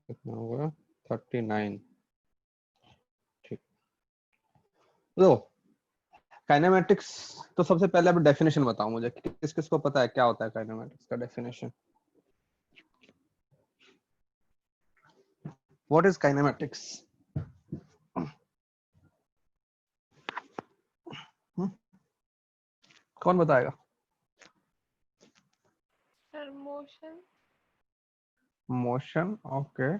कितना होगा 39। ठीक, तो काइनेमेटिक्स, तो सबसे पहले अब डेफिनेशन बताओ मुझे, किस किस को पता है क्या होता है काइनेमेटिक्स का डेफिनेशन? What is kinematics? कौन बताएगा? Sir motion. Motion, okay.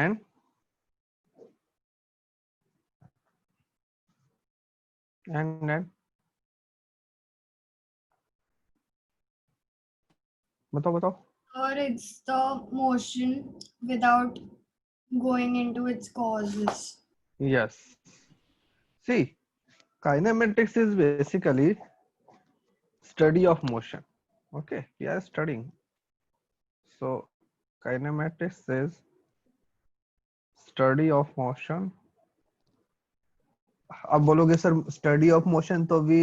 And and बताओ बताओ। Or it's the motion without going into its causes. Yes. See, kinematics is basically study of motion. Okay, we are studying. So kinematics is study of motion. अब बोलोगे sir study of motion, तो we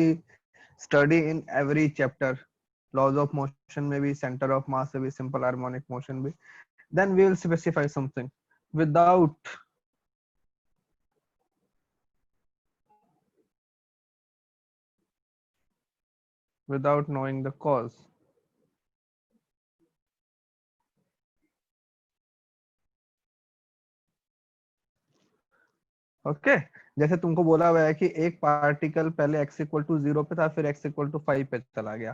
study in every chapter laws of motion में भी, centre of mass में भी, simple harmonic motion भी, then we will specify something without knowing the cause. Okay जैसे तुमको बोला हुआ है कि एक पार्टिकल पहले x इक्वल टू 0 पे था, फिर x इक्वल टू 5 पे चला गया,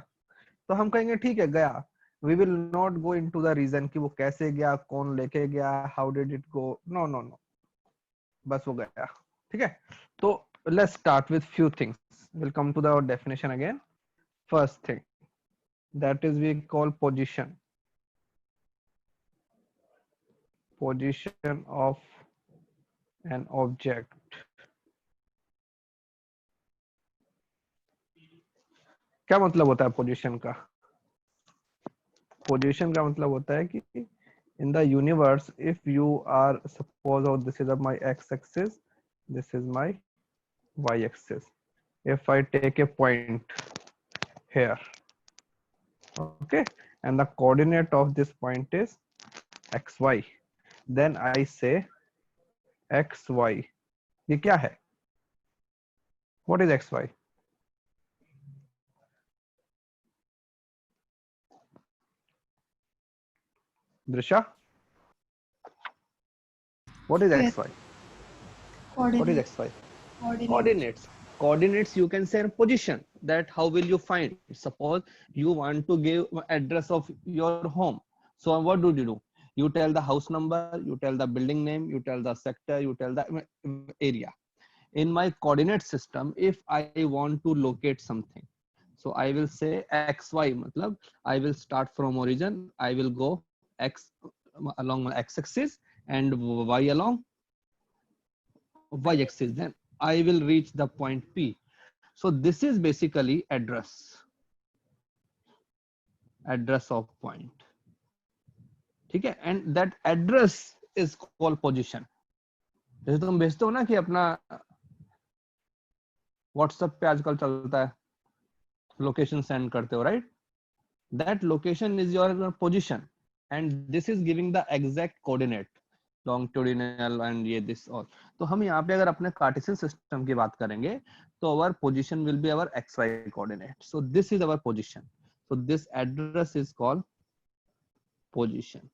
तो हम कहेंगे ठीक है गया, we will not go into the reason कि वो कैसे गया, कौन लेके गया, how did it go, no no no, बस वो गया। ठीक है, तो let's start with few things, will come to the definition again. First thing that is we call position, position of an object। क्या मतलब होता है पोजीशन का? पोजीशन का मतलब होता है कि in the universe, if you are, suppose oh, this is my x axis, this is my y axis, if I take a point here, okay, and the coordinate of this point is xy, then I say xy, ये क्या है? What is xy? Drisha, what is Yes. xy? What is Coordinate. xy? Coordinate. Coordinates you can say position, that how will you find? Suppose you want to give address of your home, so what do? You tell the house number, you tell the building name, you tell the sector, you tell the area. In my coordinate system, if I want to locate something, so I will say xy, matlab I will start from origin, I will go x along my x axis and y along y axis, then I will reach the point P. So this is basically address of point. ठीक है, and that address is called position. जैसे तुम भेजते हो ना कि अपना WhatsApp पे आजकल चलता है, लोकेशन सेंड करते हो, right? That location is your position and this is giving the exact coordinate, longitudinal and ये दिस ऑल। तो हम यहाँ पे अगर अपने कार्टेशियन सिस्टम की बात करेंगे तो our position will be our x y coordinate, so this is our position, so this address is called position.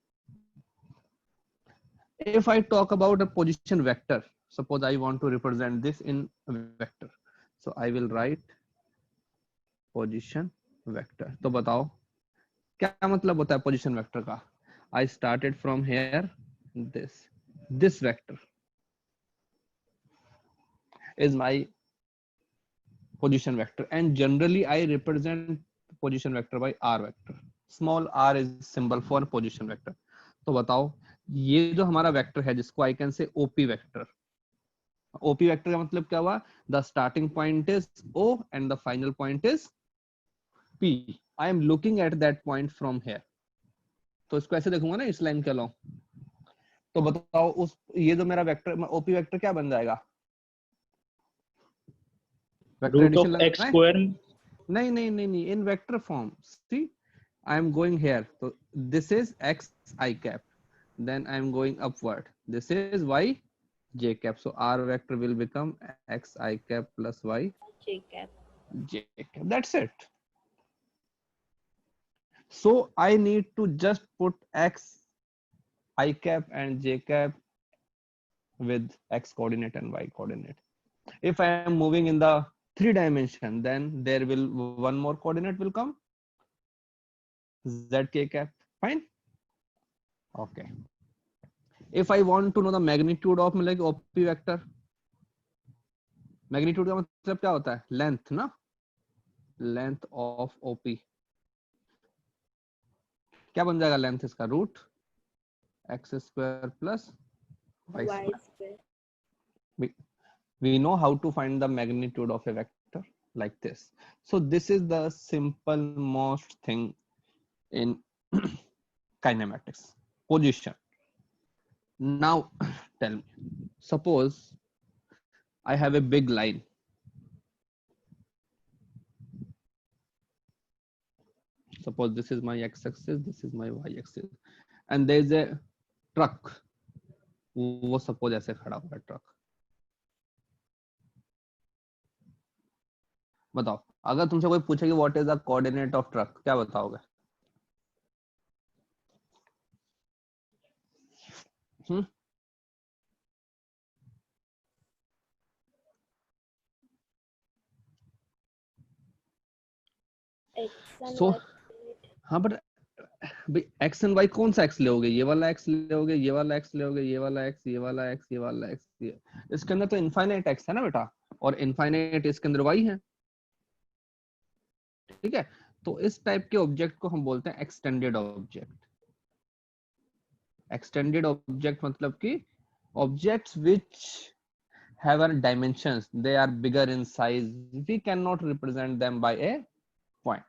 If I talk about a position vector, suppose I want to represent this in a vector, so I will write position vector. तो बताओ क्या मतलब होता है position vector का? I started from here, this vector is my position vector, and generally I represent position vector by r vector. Small r is symbol for position vector. तो बताओ ये जो हमारा वेक्टर है जिसको I can say OP vector, OP vector का मतलब क्या हुआ? The starting point is O and the final point is P, I am looking at that point from here, तो इसको ऐसे देखूंगा ना इस लाइन के अलोंग। तो बताओ उस ये जो मेरा वेक्टर ओपी वेक्टर क्या बन जाएगा? वेक्टर रूट एडिशन ऑफ लगाना एक्स है? स्क्वायर। नहीं नहीं नहीं नहीं, in vector form. See I am going here. So this is x I cap. Then I am going upward. This is y j cap. So r vector will become x I cap plus y J cap. j cap. That's it. So I need to just put x I cap and j cap with x coordinate and y coordinate. If I am moving in the 3 dimension, then there will one more coordinate will come, z k cap. Fine. Okay. If I want to know the magnitude of like OP vector, magnitude का मतलब क्या होता है? Length ना? Length of OP. क्या बन जाएगा length इसका? Root x square plus y Y square. square. We know how to find the magnitude of a vector like this. So this is the simple most thing in kinematics. Position. Now tell me, suppose I have a big line. Suppose this is my x-axis, this is my y-axis, and there is a truck. वो suppose ऐसे खड़ा हुआ है truck. बताओ, अगर तुमसे कोई पूछे कि what is the coordinate of truck, क्या बताओगे? X and So Y. हाँ, but भाई x and y कौन सा x लोगे? ये वाला x लोगे, ये वाला x लोगे, ये वाला x, ये वाला x, ये वाला x, ये इसके अंदर तो इनफाइनाइट x है ना बेटा, और इनफाइनाइट इसके अंदर y है. ठीक है, तो इस टाइप के ऑब्जेक्ट को हम बोलते हैं एक्सटेंडेड ऑब्जेक्ट. एक्सटेंडेड ऑब्जेक्ट मतलब कि objects which have a dimensions, they are bigger in size, we cannot represent them by a point.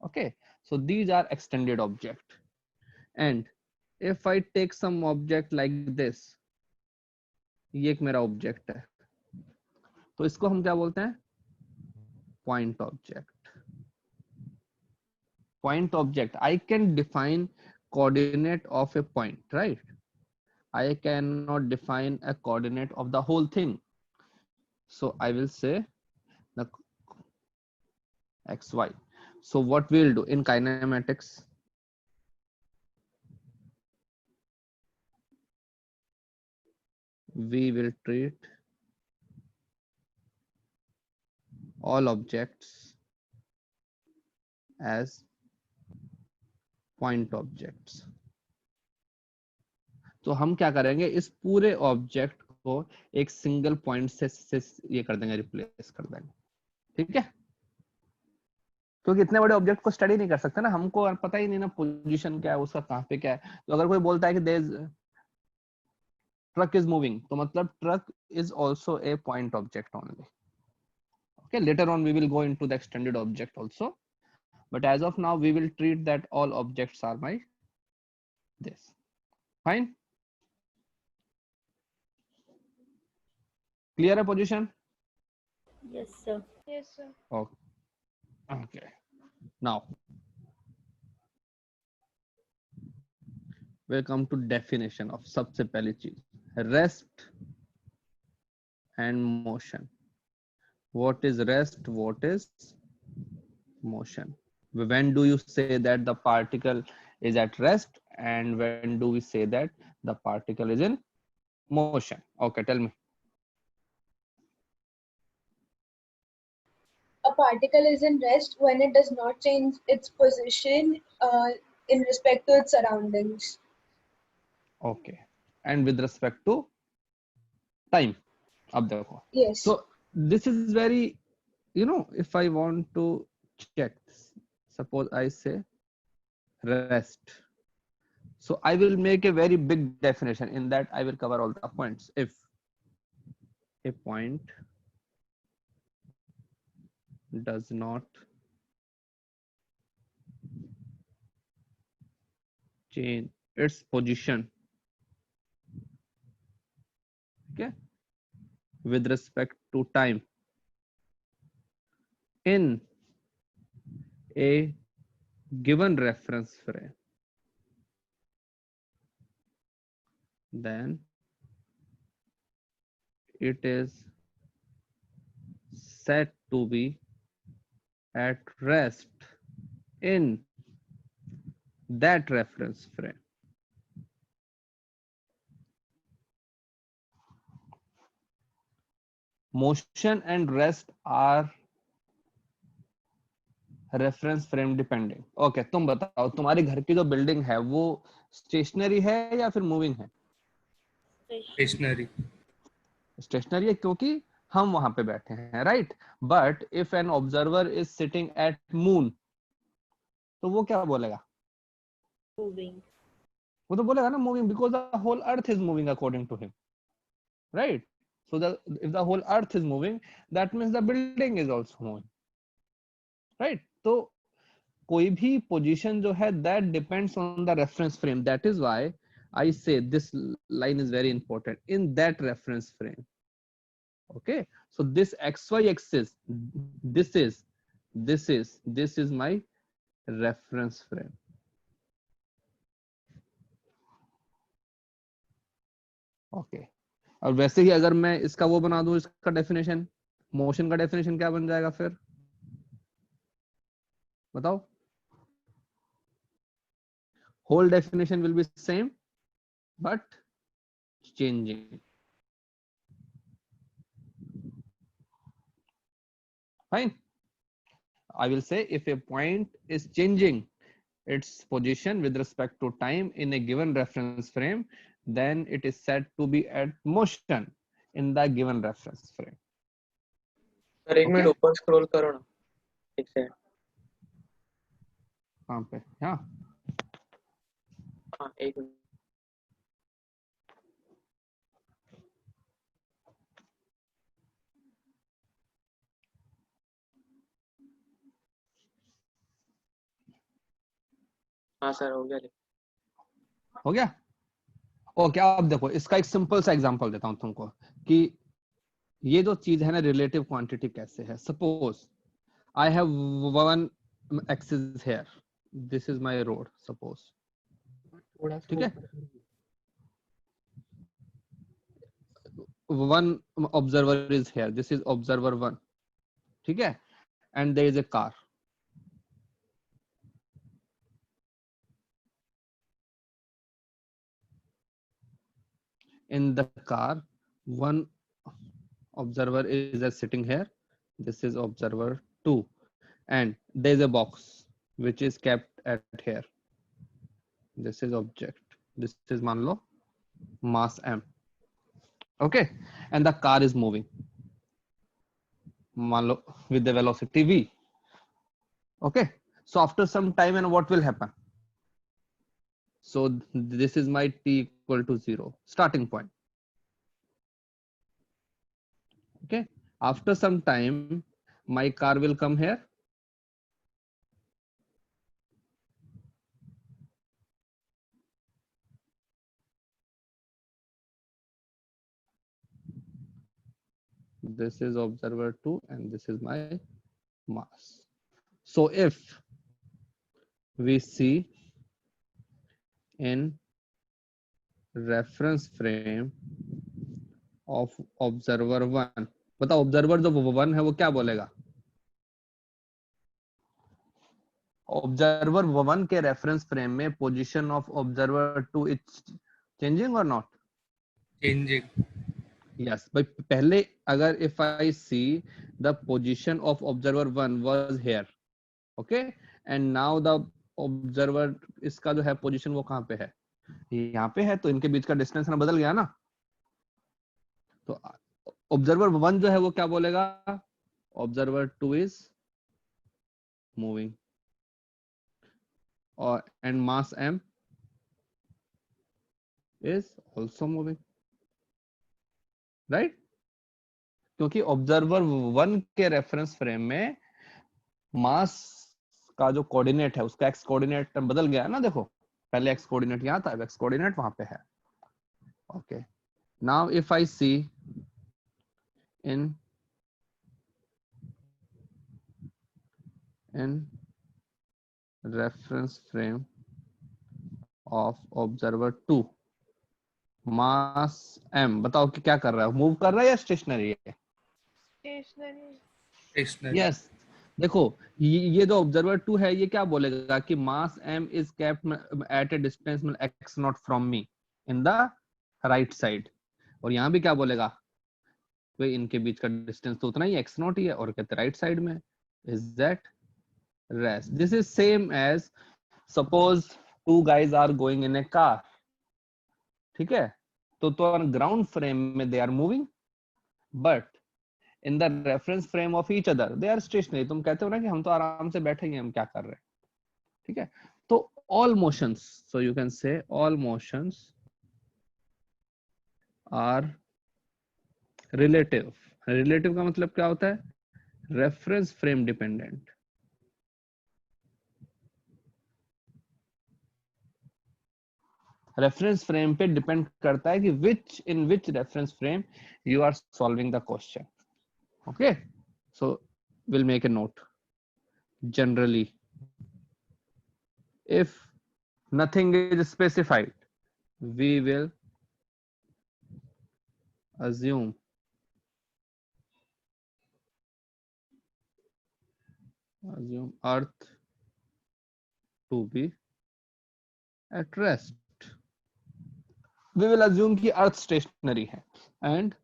Okay, so these are extended object. And if I take some object like this, ये एक मेरा object है, तो इसको हम क्या बोलते हैं? Point object. Point object, I can define coordinate of a point, right? I cannot define a coordinate of the whole thing, so I will say the xy. So what we'll do in kinematics, we will treat all objects as point objects. तो हम क्या करेंगे, इस पूरे object को एक single point से ये कर देंगे, रिप्लेस कर देंगे. ठीक है, क्योंकि इतने बड़े ऑब्जेक्ट को स्टडी नहीं कर सकते ना, हमको पता ही नहीं ना पोजीशन क्या है उसका, कहाँ पे क्या है. तो अगर कोई बोलता है कि there is truck is moving, तो मतलब truck is also a point object only. Okay, later on we will go into the extended object also, but as of now we will treat that all objects are my this. Fine. Clear a position? Yes, sir. Yes, sir. Okay. Now we'll come to definition of सबसे पहली चीज rest and motion. What is rest? What is motion? When do you say that the particle is at rest, and when do we say that the particle is in motion? Okay, tell me. A particle is in rest when it does not change its position in respect to its surroundings. Okay, and with respect to time, ab dekho. Yes. So this is very, if I want to check this, suppose I say rest, so I will make a very big definition. In that I will cover all the points. If a point does not change its position, okay, with respect to time in a given reference frame, then it is said to be at rest in that reference frame. Motion and rest are reference frame depending. Okay, तुम बताओ तुम्हारे घर की जो building है वो stationery है या फिर मूविंग है? स्टेशनरी. स्टेशनरी है क्योंकि हम वहां पे बैठे हैं, right. But if an observer is sitting at moon, तो वो क्या बोलेगा? Moving. वो तो बोलेगा ना moving, because the whole earth is moving according to him, right. So the if the whole earth is moving, that means the building is also moving, right. तो कोई भी पोजीशन जो है that depends on the reference frame. That is why I say this line is very important, in that reference frame. Okay, so this xy axis, this is my reference frame. Okay, और वैसे ही अगर मैं इसका वो बना दूं, इसका definition, motion का डेफिनेशन क्या बन जाएगा फिर बताओ? Whole definition will be same but changing. Fine. I will say if a point is changing its position with respect to time in a given reference frame, then it is said to be at motion in the given reference frame. Sir एक minute ऊपर scroll करो ना, एक second. कहाँ पे? हाँ, हाँ एक मिनट. हाँ सर हो गया. हो गया. ओके, अब देखो इसका एक सिंपल सा एग्जांपल देता हूं तुमको कि ये जो चीज है ना, रिलेटिव क्वांटिटी कैसे है. Suppose I have one axis here, this is my road suppose, ठीक है. One observer is here, this is observer one, ठीक है. And there is a car. In the car, one observer is sitting here, this is observer 2, and there is a box which is kept at here, this is object, this is मान लो mass m. Okay, and the car is moving मान लो with the velocity v. Okay, so after some time, and what will happen? So this is my t equal to 0 starting point. Okay, after some time my car will come here, this is observer 2 and this is my mass. So if we see in reference frame of observer 1, बताओ observer जो 1 है वो क्या बोलेगा? Observer 1 के reference frame में position of observer 2 is changing और not? Changing. Yes, भाई पहले अगर if I see the position of observer 1 was here, okay, and now the observer, इसका जो है पोजीशन वो कहाँ पे है? यहाँ पे है, तो इनके बीच का डिस्टेंस ना बदल गया ना. तो ऑब्जर्वर 1 जो है वो क्या बोलेगा? ऑब्जर्वर 2 इज मूविंग, और and mass m is also moving, right. क्योंकि ऑब्जर्वर 1 के रेफरेंस फ्रेम में मास का जो कोऑर्डिनेट है उसका एक्स कोऑर्डिनेट बदल गया है ना. देखो पहले एक्स कोऑर्डिनेट यहाँ था, अब एक्स कोऑर्डिनेट वहां पे है. Okay, now if I see in reference frame of observer 2 mass m, बताओ कि क्या कर रहा है, मूव कर रहा है या स्टेशनरी है? Stationary. स्टेशनरी। यस देखो ये जो ऑब्जर्वर 2 है ये क्या बोलेगा कि मास m is kept at A distance x not from me in the right side, और यहाँ भी क्या बोलेगा भाई इनके बीच का डिस्टेंस तो उतना ही x नॉट ही है, और कहते राइट साइड में। Is that rest? This is same as suppose two guys are going in a car, ठीक है, तो ग्राउंड फ्रेम में they are moving, but in the reference frame of each other they are stationary. तुम कहते हो ना कि हम तो आराम से बैठे हैं, हम क्या कर रहे हैं, ठीक है। तो all motions, so you can say all motions are relative. Relative का मतलब क्या होता है? Reference frame dependent. Reference frame पे डिपेंड करता है कि in which reference frame you are solving the question. Okay, so will make a note. Generally if nothing is specified, we will assume earth to be at rest. We will assume कि earth stationary है, and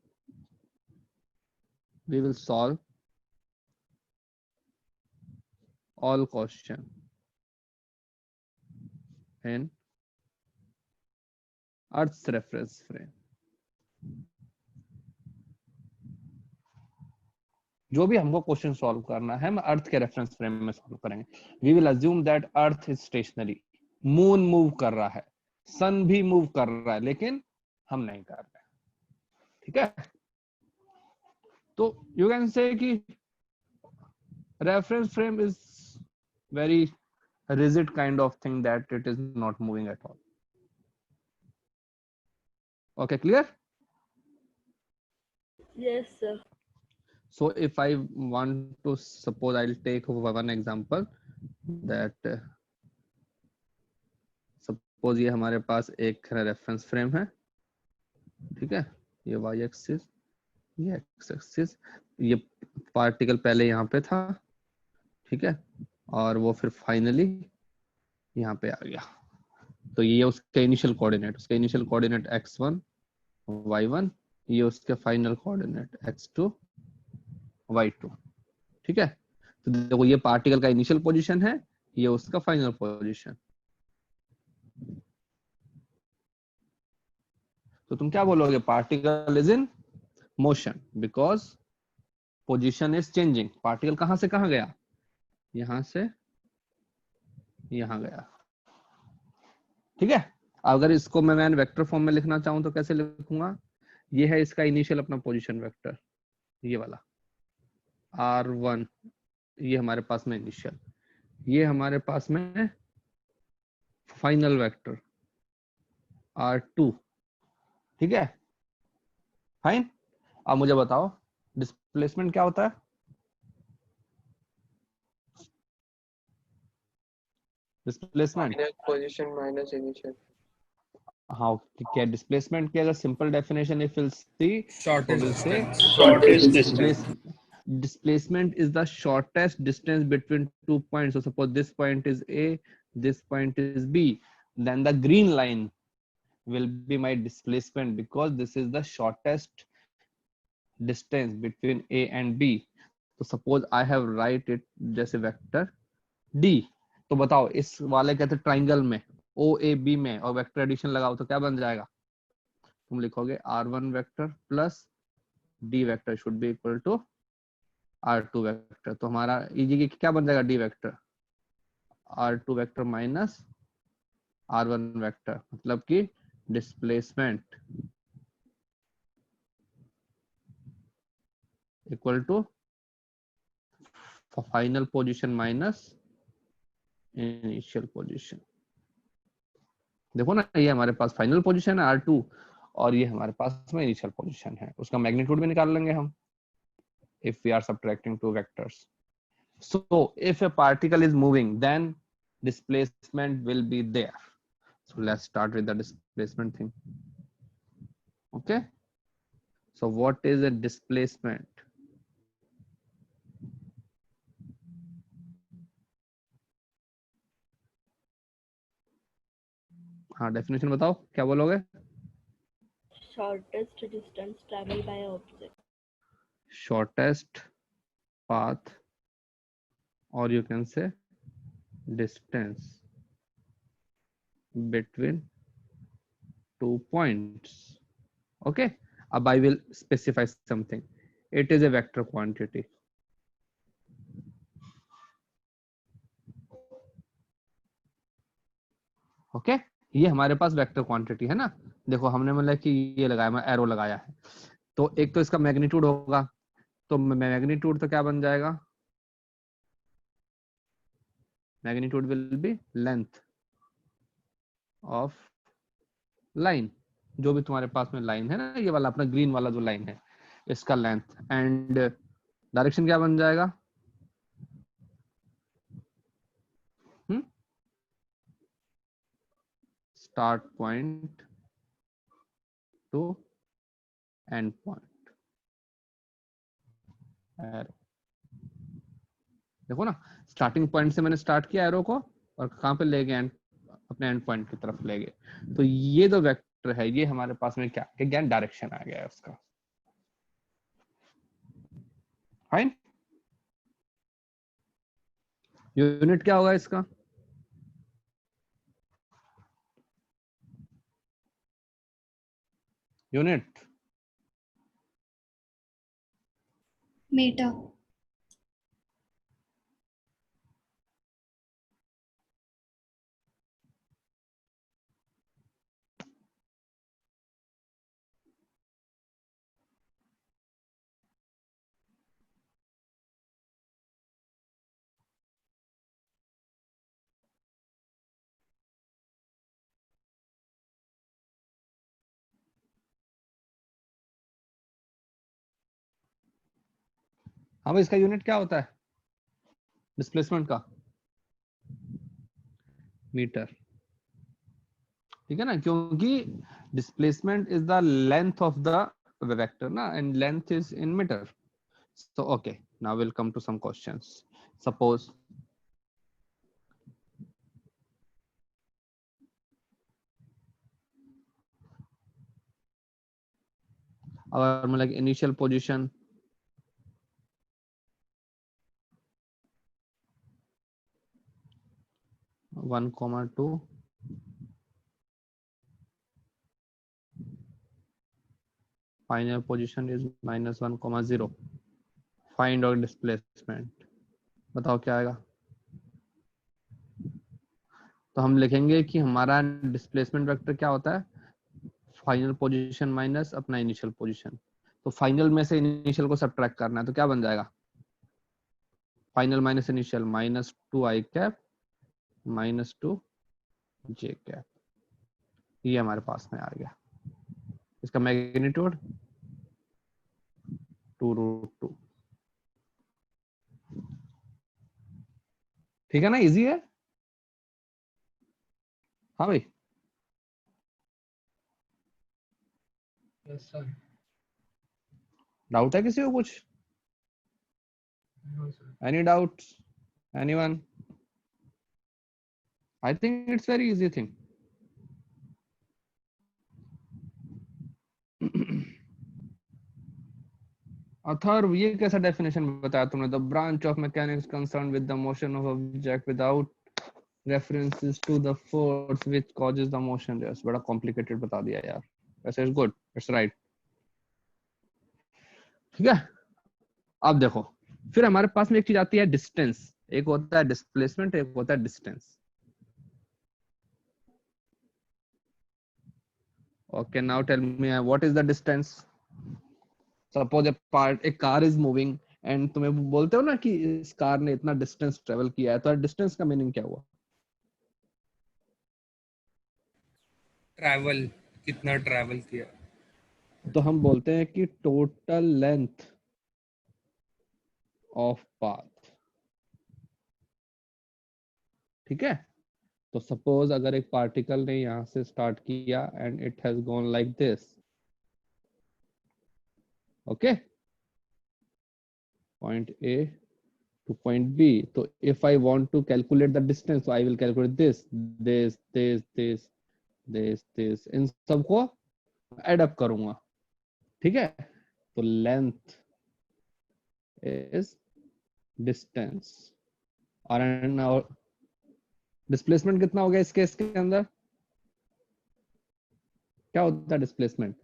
we will solve all question in earth's reference frame. जो भी हमको question solve करना है हम earth के reference frame में सॉल्व करेंगे। We will assume that earth is stationary, moon move कर रहा है, सन भी मूव कर रहा है, लेकिन हम नहीं कर रहे, ठीक है। तो यू कैन से कि reference frame is very rigid kind of thing that it is not moving at all. Okay, clear? Yes, sir. So if I want to suppose, I'll take one example that suppose ये हमारे पास एक reference frame है, ठीक है, ये y axis, ये x axis, ये particle पहले यहाँ पे था, ठीक है, और वो फिर फाइनली यहाँ पे आ गया। तो ये उसके इनिशियल कोऑर्डिनेट, उसके इनिशियल कोऑर्डिनेट x1 y1, ये उसके फाइनल कोऑर्डिनेट x2 y2, ठीक है। तो देखो ये पार्टिकल का इनिशियल पोजीशन है, ये उसका फाइनल पोजीशन। तो तुम क्या बोलोगे? Particle is in motion because position is changing. Particle कहां से कहां गया? यहां से यहां गया, ठीक है। अगर इसको मैं वेक्टर फॉर्म में लिखना चाहूं तो कैसे लिखूंगा? ये है इसका इनिशियल अपना पोजीशन वेक्टर, ये वाला r1, ये हमारे पास में इनिशियल, ये हमारे पास में फाइनल वेक्टर r2, ठीक है, फाइन। अब मुझे बताओ डिस्प्लेसमेंट क्या होता है? Displacement position minus initial. हाँ, क्या डिस्प्लेसमेंट की अगर simple definition if will see, shortest distance. displacement is the shortest distance between 2 points. So suppose this point is A, this point is B, then the green line will be my displacement because this is the shortest distance between A and B. So suppose I have write it जैसे vector D, तो बताओ इस वाले कहते triangle में OAB में और vector addition लगाओ तो क्या बन जाएगा? तुम लिखोगे R1 vector plus D vector should be equal to R2 vector. तो हमारा इजी क्या बन जाएगा? D vector R2 vector minus R1 vector, मतलब कि displacement equal to final position minus initial position. देखो ना, ये हमारे पास फाइनल पोजीशन है R2 और ये हमारे पास में इनिशियल पोजीशन है, उसका मैग्नीट्यूड भी निकाल लेंगे हम if we are subtracting two vectors. So if a particle is moving, then displacement will be there. So let's start with the displacement thing. Okay, so what is a displacement? हाँ, definition बताओ, क्या बोलोगे? Shortest distance traveled by an object. Shortest path, or you can say distance between 2 points. Okay, अब I will specify something. It is a vector quantity. Okay ये हमारे पास vector quantity है ना. देखो हमने मतलब कि ये लगाया, मैं एरो लगाया है, तो एक तो इसका मैग्नीट्यूड होगा, तो मैग्नीट्यूड तो क्या बन जाएगा? Magnitude will be length of line, जो भी तुम्हारे पास में लाइन है ना, ये वाला अपना ग्रीन वाला जो लाइन है, इसका लेंथ. एंड डायरेक्शन क्या बन जाएगा? Start point two and point arrow. देखो ना, स्टार्टिंग पॉइंट से मैंने स्टार्ट किया एरो को, और कहां पे ले गए? अपने एंड पॉइंट की तरफ ले गए. तो ये जो वेक्टर है, ये हमारे पास में क्या ज्ञान डायरेक्शन आ गया है उसका. फाइन. यूनिट क्या होगा इसका? Unit Meter. हाँ भाई, इसका यूनिट क्या होता है डिस्प्लेसमेंट का? मीटर. ठीक है ना, क्योंकि displacement is the length of the vector ना, and length is in meter. So okay, now we'll come to some questions. Suppose our like initial position (1, 2), final position is (-1, 0). Find out displacement. बताओ क्या आएगा? तो हम लिखेंगे कि हमारा displacement vector क्या होता है? फाइनल पोजीशन माइनस अपना इनिशियल पोजीशन. तो फाइनल में से इनिशियल को सब्ट्रैक्ट करना है, तो क्या बन जाएगा? Final minus initial -2i cap -2j cap. ये हमारे पास में आ गया. इसका मैग्नीट्यूड 2√2. ठीक है ना, इजी है. हाँ भाई, Yes, sir. डाउट है किसी को कुछ? No, sir. Any doubts? Anyone? I think it's very easy thing. Atharva, ये कैसा डेफिनेशन बताया तुमने? The branch of mechanics concern with the motion of object without references to the force which causes the motion. Yes, बड़ा complicated बता दिया यार. वैसे is good, it's right. ठीक है, अब देखो, फिर हमारे पास में एक चीज आती है डिस्टेंस. एक होता है डिस्प्लेसमेंट, एक होता है distance. Okay, now tell me what is the distance? Suppose a car is moving and तुम्हें बोलते हो ना कि इस कार ने इतना डिस्टेंस ट्रेवल किया है, तो डिस्टेंस का मीनिंग क्या हुआ? ट्रैवल, कितना ट्रैवल किया. तो हम बोलते हैं कि टोटल लेंथ ऑफ पाथ. ठीक है, तो सपोज अगर एक पार्टिकल ने यहाँ से स्टार्ट किया and it has gone like this, okay, point A to point B. So if I want to calculate the distance, so I will calculate this, इन सबको एड अप करूंगा, ठीक है। तो लेंथ इज डिस्टेंस और displacement कितना हो गया इस केस के अंदर? क्या होता है डिस्प्लेसमेंट?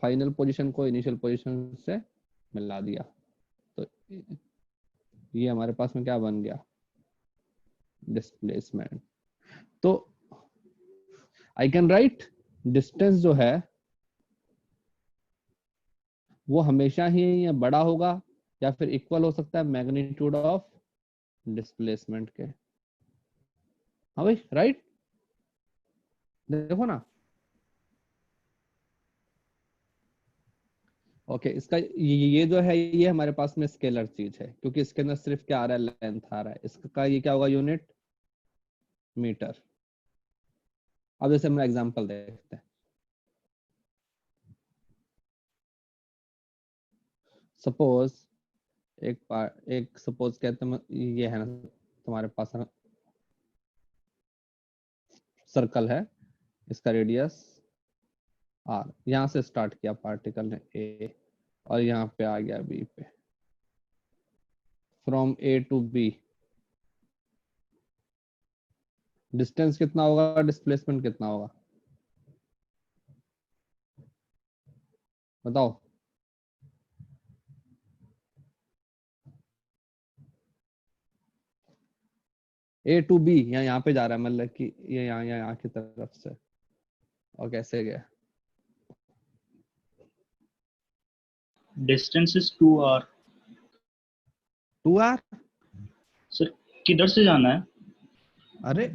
फाइनल पोजीशन को इनिशियल पोजीशन से मिला दिया, तो ये हमारे पास में क्या बन गया? डिस्प्लेसमेंट। तो आई कैन राइट डिस्टेंस जो है वो हमेशा ही बड़ा होगा या फिर इक्वल हो सकता है मैग्नीट्यूड ऑफ डिस्प्लेसमेंट के। हाँ भाई, राइट, देखो ना। ओके, इसका ये जो है ये हमारे पास में स्केलर चीज है, क्योंकि इसके अंदर सिर्फ क्या आ रहा है? लेंथ आ रहा है। इसका ये क्या होगा? Unit metre. अब जैसे हम एग्जांपल देखते हैं। सपोज एक सपोज कहते हैं ये है ना, तुम्हारे पास है सर्कल है, इसका रेडियस आर, यहां से स्टार्ट किया पार्टिकल ने ए और यहाँ पे आ गया बी पे। From A to B distance कितना होगा? डिस्प्लेसमेंट कितना होगा? बताओ। ए टू बी यहाँ पे जा रहा है, मतलब कि ये यहाँ की तरफ से, और कैसे गया? Distance is 2r। 2r? Sir किधर से जाना है? अरे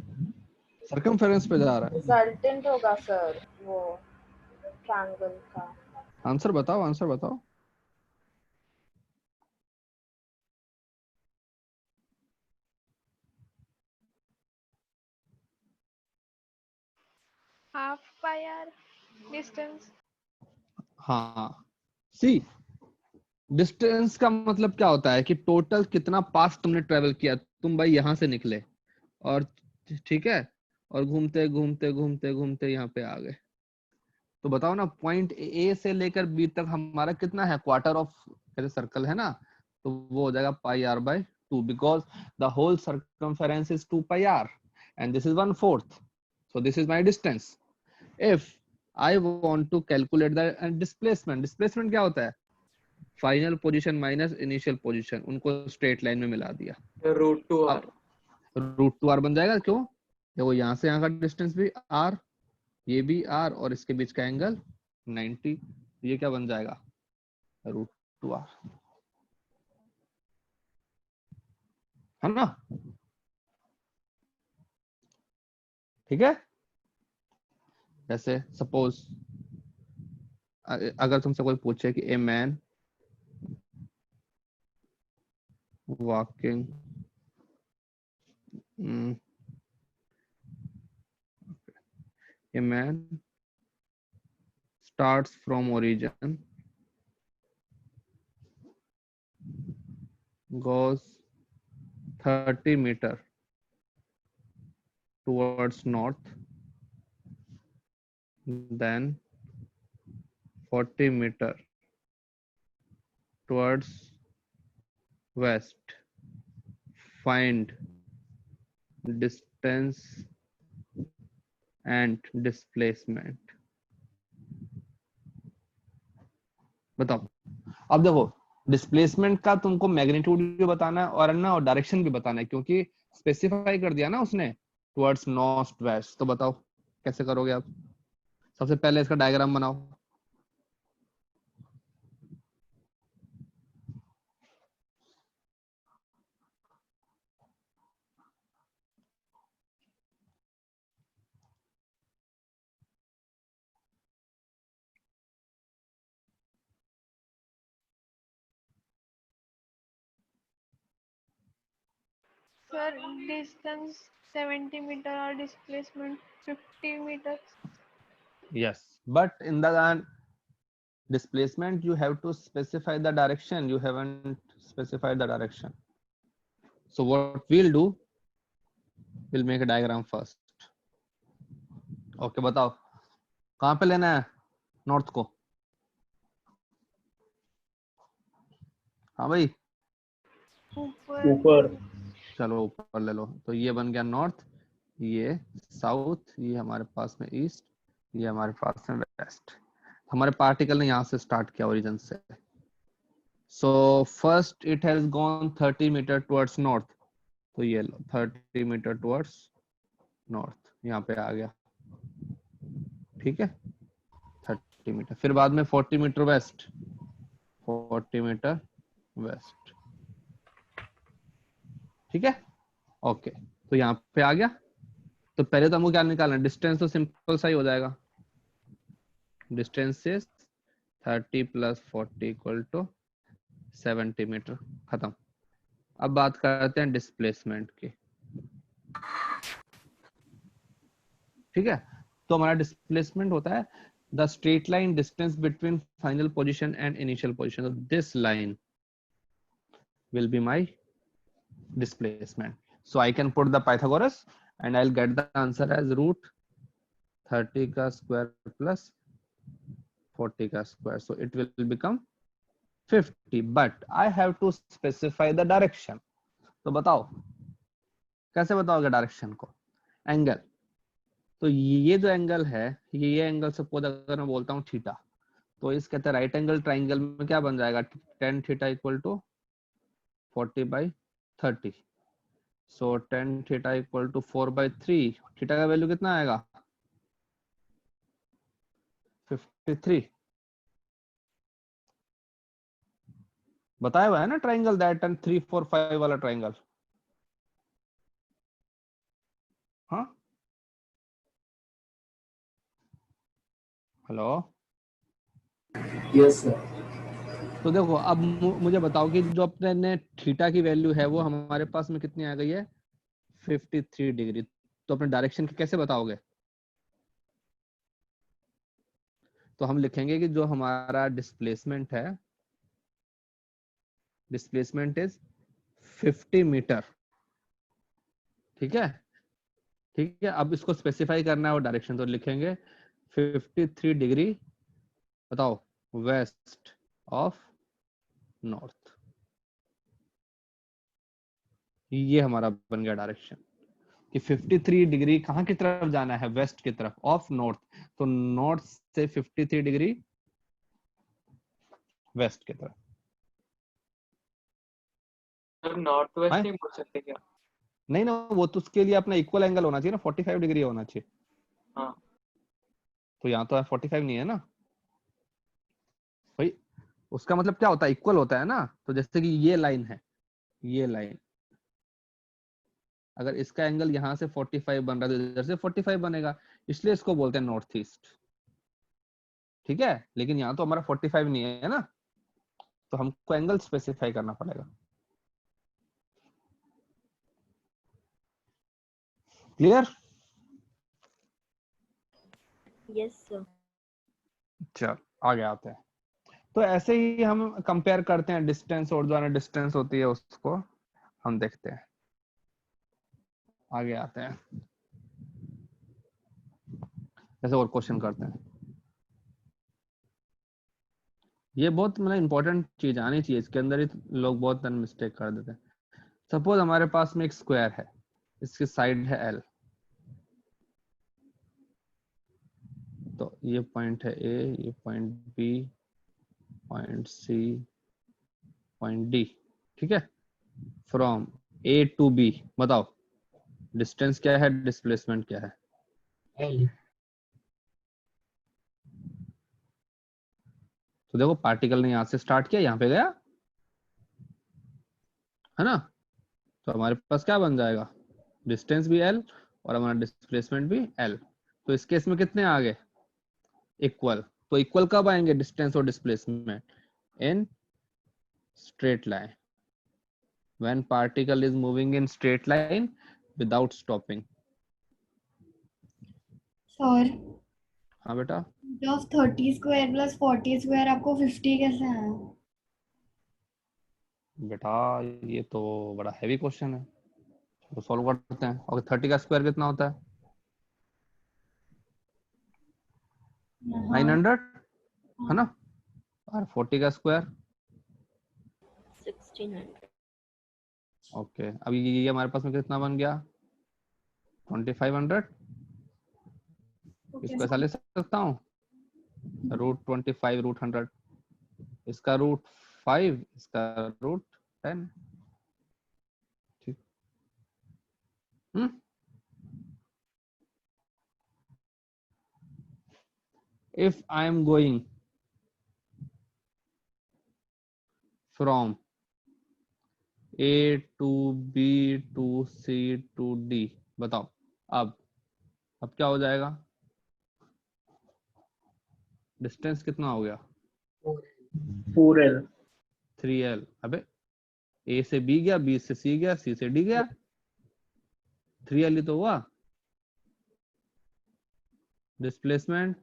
सरकमफेरेंस पे जा रहा है। रिजल्टेंट होगा सर वो ट्रायंगल का। आंसर बताओ, आंसर बताओ। Half pi r distance. हाँ, सी डिस्टेंस का मतलब क्या होता है कि टोटल कितना पास तुमने ट्रेवल किया। तुम भाई यहाँ से निकले और ठीक है, और घूमते घूमते घूमते घूमते यहाँ पे आ गए, तो बताओ ना पॉइंट ए से लेकर बी तक हमारा कितना है? क्वार्टर ऑफ सर्कल है ना, तो वो हो जाएगा pi r by 2, because the whole circumference is 2 pi r and this is 1/4, so this is my distance. If I want to calculate the displacement, displacement क्या होता है? Final position minus initial position, उनको straight line में मिला दिया, √2r। √2r बन जाएगा। क्यों? देखो यहाँ से यहाँ का डिस्टेंस भी r, ये भी r, और इसके बीच का एंगल 90, ये क्या बन जाएगा? √2r, है ना? ठीक है। जैसे सपोज अगर तुमसे कोई पूछे कि a man walking a man starts from origin, goes 30 meter towards north, then 40 meter towards west. Find distance and displacement. बताओ। अब देखो डिस्प्लेसमेंट का तुमको मैग्नीट्यूड भी बताना है और ना, और डायरेक्शन भी बताना है, क्योंकि स्पेसिफाई कर दिया ना उसने टुवर्ड्स नॉर्थ वेस्ट। तो बताओ कैसे करोगे आप? सबसे पहले इसका डायग्राम बनाओ। Sir, distance 70 meter or displacement 50 meters. Yes, but in the displacement you have to specify the direction. You haven't specified the direction. So what we'll do, we'll make a diagram first. Okay, बताओ कहाँ पे लेना है north को? हाँ भाई, ऊपर। चलो ऊपर ले लो। तो ये बन गया नॉर्थ, ये साउथ, ये हमारे पास में ईस्ट, ये हमारे पास में वेस्ट। हमारे पार्टिकल ने यहाँ से स्टार्ट किया ओरिजिन से। So first it has gone 30 metre towards north, तो ये लो 30 मीटर टुवर्ड्स नॉर्थ, यहाँ पे आ गया, ठीक है 30 मीटर। फिर बाद में 40 मीटर वेस्ट, 40 मीटर वेस्ट, ठीक है ओके। तो यहाँ पे आ गया। तो पहले तो हमको क्या निकालना है, डिस्टेंस तो सिंपल सा ही हो जाएगा, distance is 30 plus 40 equal to 70 metre, खत्म। अब बात करते हैं डिस्प्लेसमेंट की, ठीक है। तो हमारा डिस्प्लेसमेंट होता है the straight line distance between final position and initial position. This line will be my displacement. So I can put the Pythagoras and I'll get the answer as root 30 ka square plus 40 ka square. So it will become 50, but I have to specify the direction. तो बताओ कैसे बताओगे direction को? Angle, तो ये जो angle है, ये एंगल सपोज अगर मैं बोलता हूँ थीटा, तो इस कहते हैं राइट एंगल ट्राइंगल में क्या बन जाएगा, tan theta equal to 40/30। So tan theta equal to 4/3। Theta का वैल्यू कितना आएगा, 53। बताया हुआ है ना ट्राइंगल दैट एंड 3 4 5 वाला ट्राइंगल। हाँ हेलो, यस सर। तो देखो अब मुझे बताओ कि जो अपने ने थीटा की वैल्यू है वो हमारे पास में कितनी आ गई है, 53 डिग्री। तो अपने डायरेक्शन कैसे बताओगे? तो हम लिखेंगे कि जो हमारा डिस्प्लेसमेंट है, डिस्प्लेसमेंट इज 50 मीटर, ठीक है ठीक है। अब इसको स्पेसिफाई करना है वो डायरेक्शन, तो लिखेंगे 53 डिग्री, बताओ वेस्ट ऑफ नॉर्थ। ये हमारा बन गया डायरेक्शन कि 53 डिग्री कहाँ की तरफ जाना है, वेस्ट की तरफ ऑफ नॉर्थ। तो नॉर्थ से 53 डिग्री वेस्ट की तरफ। नॉर्थ वेस्ट नहीं बोल सकते क्या? नहीं ना, वो तो उसके लिए अपना इक्वल एंगल होना चाहिए ना, 45 डिग्री होना चाहिए। हाँ तो यहाँ तो 45 नहीं है ना भाई, उसका मतलब क्या होता है, इक्वल होता है ना। तो जैसे कि ये लाइन है, ये लाइन अगर इसका एंगल यहाँ से 45 बन रहा है तो इधर से 45 बनेगा, इसलिए इसको बोलते हैं नॉर्थ ईस्ट, ठीक है। लेकिन यहाँ तो हमारा 45 नहीं है ना, तो हमको एंगल स्पेसिफाई करना पड़ेगा। क्लियर? Yes, sir. चल आगे आते हैं। तो ऐसे ही हम कंपेयर करते हैं डिस्टेंस, और जो डिस्टेंस होती है उसको हम देखते हैं। आगे आते हैं, ऐसे और क्वेश्चन करते हैं। ये बहुत मतलब इंपॉर्टेंट चीज आनी चाहिए, इसके अंदर ही लोग बहुत मिस्टेक कर देते हैं। सपोज हमारे पास में एक स्क्वायर है, इसकी साइड है L, तो ये पॉइंट है A, ये point B, point C, point D, ठीक है। फ्रॉम A टू B बताओ डिस्टेंस क्या है, डिस्प्लेसमेंट क्या है? L। तो देखो पार्टिकल ने यहां से स्टार्ट किया, यहाँ पे गया, है ना। तो हमारे पास क्या बन जाएगा, डिस्टेंस भी L और हमारा डिस्प्लेसमेंट भी L। तो इस केस में कितने आ गए, इक्वल। तो इक्वल कब आएंगे डिस्टेंस और displacement, in straight line. when particle is moving in straight line without stopping. Sir हाँ बेटा, ऑफ 30 स्क्वायर प्लस 40 स्क्वायर आपको 50 कैसे आया? बेटा ये तो बड़ा हैवी क्वेश्चन है, तो सॉल्व करते हैं। और 30 का स्क्वायर कितना होता है? 900 है ना, और 40 का स्क्वायर 1600. ओके। अब ये हमारे पास में कितना बन गया? 2500। इसको ऐसा ले सकता हूँ, √25 √100, इसका √5, इसका √10। ठीक, if I am going from A to B to C to D, बताओ अब क्या हो जाएगा? डिस्टेंस कितना हो गया? 4L। 3L। अबे A से B गया, B से C गया, C से D गया, 3L ही तो हुआ। Displacement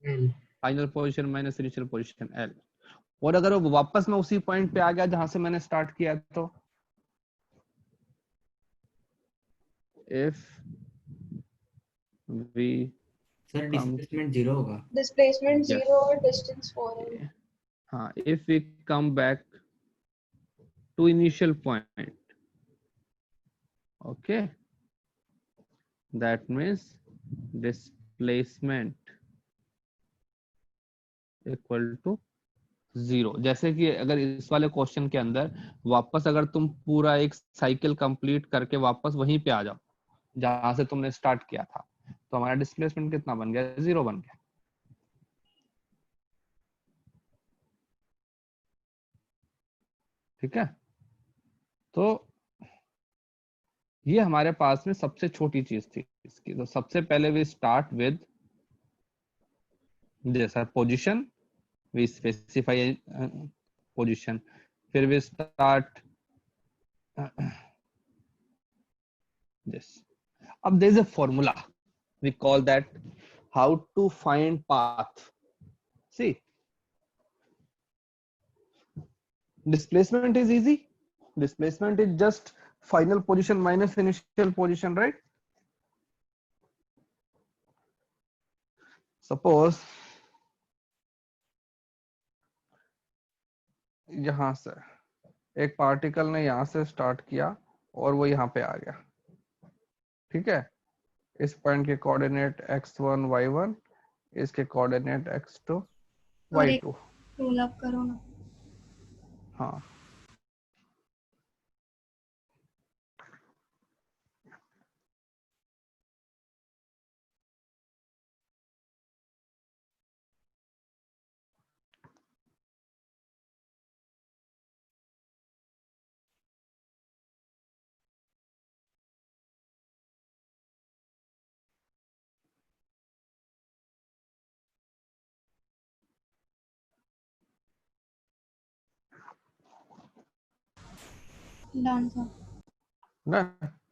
final position minus initial position L। और अगर वो वापस मैं उसी पॉइंट पे आ गया जहां से मैंने स्टार्ट किया, तो if we सर डिस्प्लेसमेंट 0 होगा। Displacement Yes. 0 और distance 4L. हाँ, if we come back to initial point, okay, that means displacement equal to 0। जैसे कि अगर इस वाले क्वेश्चन के अंदर वापस अगर तुम पूरा एक साइकिल कंप्लीट करके वापस वहीं पे आ जाओ जहां से तुमने स्टार्ट किया था, तो हमारा डिस्प्लेसमेंट कितना बन गया? 0 बन गया। ठीक है, तो ये हमारे पास में सबसे छोटी चीज थी इसकी। तो सबसे पहले वी स्टार्ट विद जैसा पोजीशन, वी स्पेसिफाई पोजीशन, फिर वी स्टार्ट दिस। अब there is a formula, we call that how to find path. See, displacement is easy. Displacement is just final position minus initial position, right? Suppose यहां से एक particle ने यहां से start किया और वो यहाँ पे आ गया। ठीक है, इस पॉइंट के कोऑर्डिनेट x1 y1, इसके coordinate x2 y2। Roll up करो ना। हाँ, done sir. no?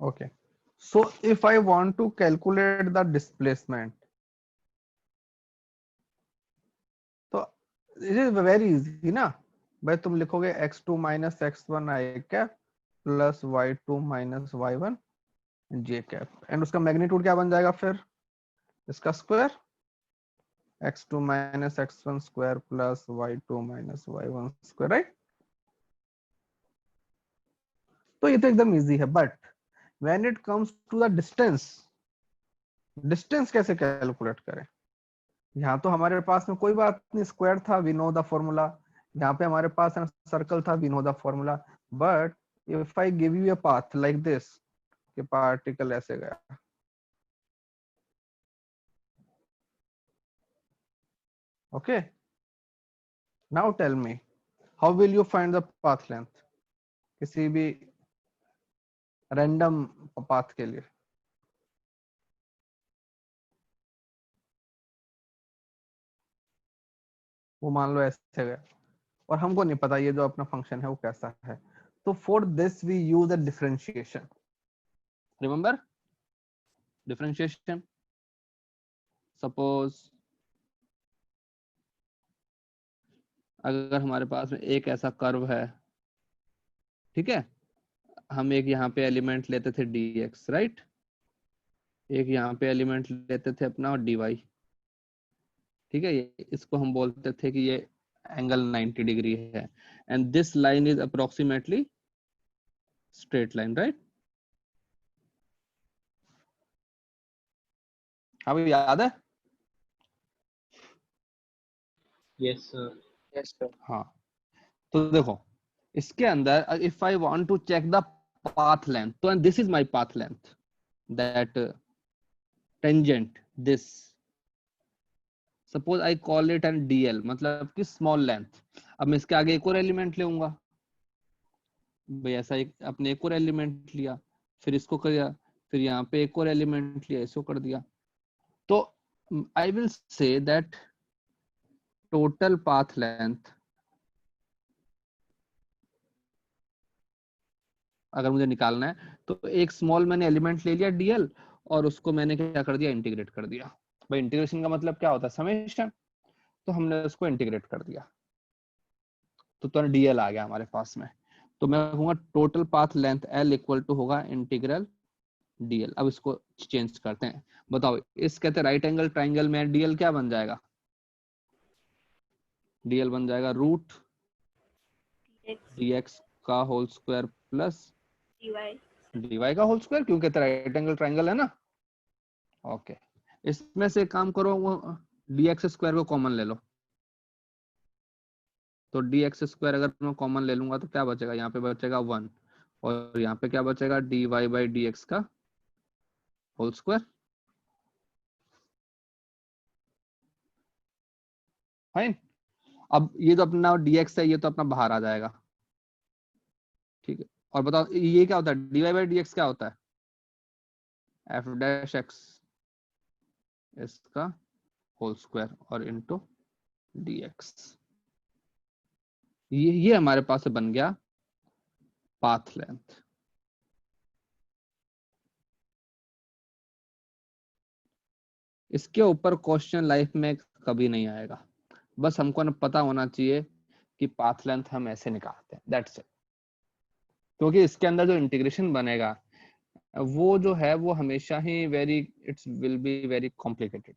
Okay, so if I want to calculate the displacement, तो it is very easy ना भाई। तुम लिखोगे x2 minus x1 i cap plus y2 minus y1 j cap, and उसका magnitude क्या बन जाएगा फिर? इसका square, x2 minus x1 square plus y2 minus y1 square, right? तो ये तो एकदम इजी है। But when it comes to the distance, distance कैसे कैलकुलेट करें? यहाँ तो हमारे पास में कोई बात नहीं, स्क्वायर था, वी नो द फॉर्मूला। यहाँ पे हमारे पास सर्कल था, we know the formula. But if I give you a path like this, कि पार्टिकल ऐसे गया, okay, now tell me how will you find the path length किसी भी रैंडम पाथ के लिए? वो मान लो ऐसे गया और हमको नहीं पता ये जो अपना फंक्शन है वो कैसा है, So for this we use a differentiation. Remember differentiation? Suppose अगर हमारे पास में एक ऐसा कर्व है, ठीक है, हम एक यहाँ पे एलिमेंट लेते थे dx, राइट, एक यहाँ पे एलिमेंट लेते थे अपना dy, ठीक है, इसको हम बोलते थे कि ये एंगल 90 डिग्री है, and this line is approximately straight line, right? अब याद है? Yes, sir. Yes, sir. हाँ, तो देखो इसके अंदर if I want to check the path length, तो this is my path length, that tangent this, suppose I call it an dl, मतलब कि स्मॉल लेंथ। अब मैं इसके आगे एक और एलिमेंट लूंगा भाई, ऐसा एक अपने एक और एलिमेंट लिया, फिर इसको कर दिया, फिर यहाँ पे एक और एलिमेंट लिया, इसको कर दिया, तो I will say that total path length, अगर मुझे निकालना है तो एक स्मॉल मैंने एलिमेंट ले लिया dl, और उसको मैंने क्या कर दिया, इंटीग्रेट कर दिया। भाई इंटीग्रेशन का मतलब क्या होता है, समेशन, तो हमने उसको इंटीग्रेट कर दिया, तो dl आ गया हमारे पास में। तो मैं कहूंगा total path length l equal to होगा इंटीग्रल dl। अब इसको चेंज करते हैं, बताओ, इस कहते राइट एंगल ट्राइंगल में dl क्या बन जाएगा, dl बन जाएगा रूट dx का होल स्क्वायर प्लस dy का होल स्क्वायर, क्योंकि राइट एंगल ट्राइंगल है ना। ओके, इसमें से काम करो, वो dx स्क्वायर को कॉमन ले लो, तो dx स्क्वायर अगर मैं कॉमन ले लूंगा तो क्या बचेगा, यहाँ पे बचेगा 1, और यहाँ पे क्या बचेगा, dy बाई dx का होल स्क्वायर। फाइन। अब ये तो अपना dx है, ये तो अपना बाहर आ जाएगा, ठीक है। और बताओ ये क्या होता है, dy बाई dx क्या होता है, f डैश x इसका होल स्क्वायर और इनटू dx। ये हमारे पास बन गया पाथ लेंथ। इसके ऊपर क्वेश्चन लाइफ में कभी नहीं आएगा, बस हमको ना पता होना चाहिए कि पाथ लेंथ हम ऐसे निकालते हैं, दैट्स इट। क्योंकि इसके अंदर जो इंटीग्रेशन बनेगा वो जो है वो हमेशा ही it's will be very complicated,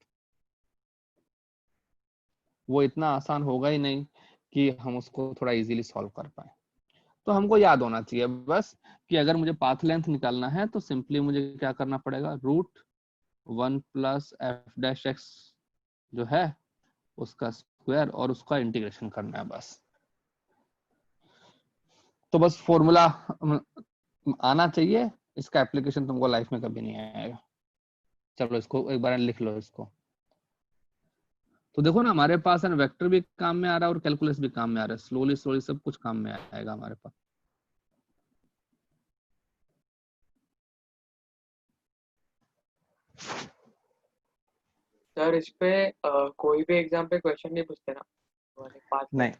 वो इतना आसान होगा ही नहीं कि हम उसको थोड़ा इजीली सॉल्व कर पाए। तो हमको याद होना चाहिए बस कि अगर मुझे पाथ लेंथ निकालना है तो सिंपली मुझे क्या करना पड़ेगा, root 1 plus F dash x जो है उसका स्क्वायर और उसका इंटीग्रेशन करना है बस। तो बस फॉर्मूला आना चाहिए, इसका एप्लीकेशन तुमको लाइफ में कभी नहीं आएगा। चलो इसको एक बार लिख लो इसको। तो देखो ना हमारे पास है ना, वेक्टर भी काम में आ रहा है और कैलकुलस भी काम में आ रहा है, स्लोली स्लोली सब कुछ काम में आएगा हमारे पास। सर इस पे कोई भी एग्जाम पे क्वेश्चन नहीं पूछते ना, पाथ नहीं,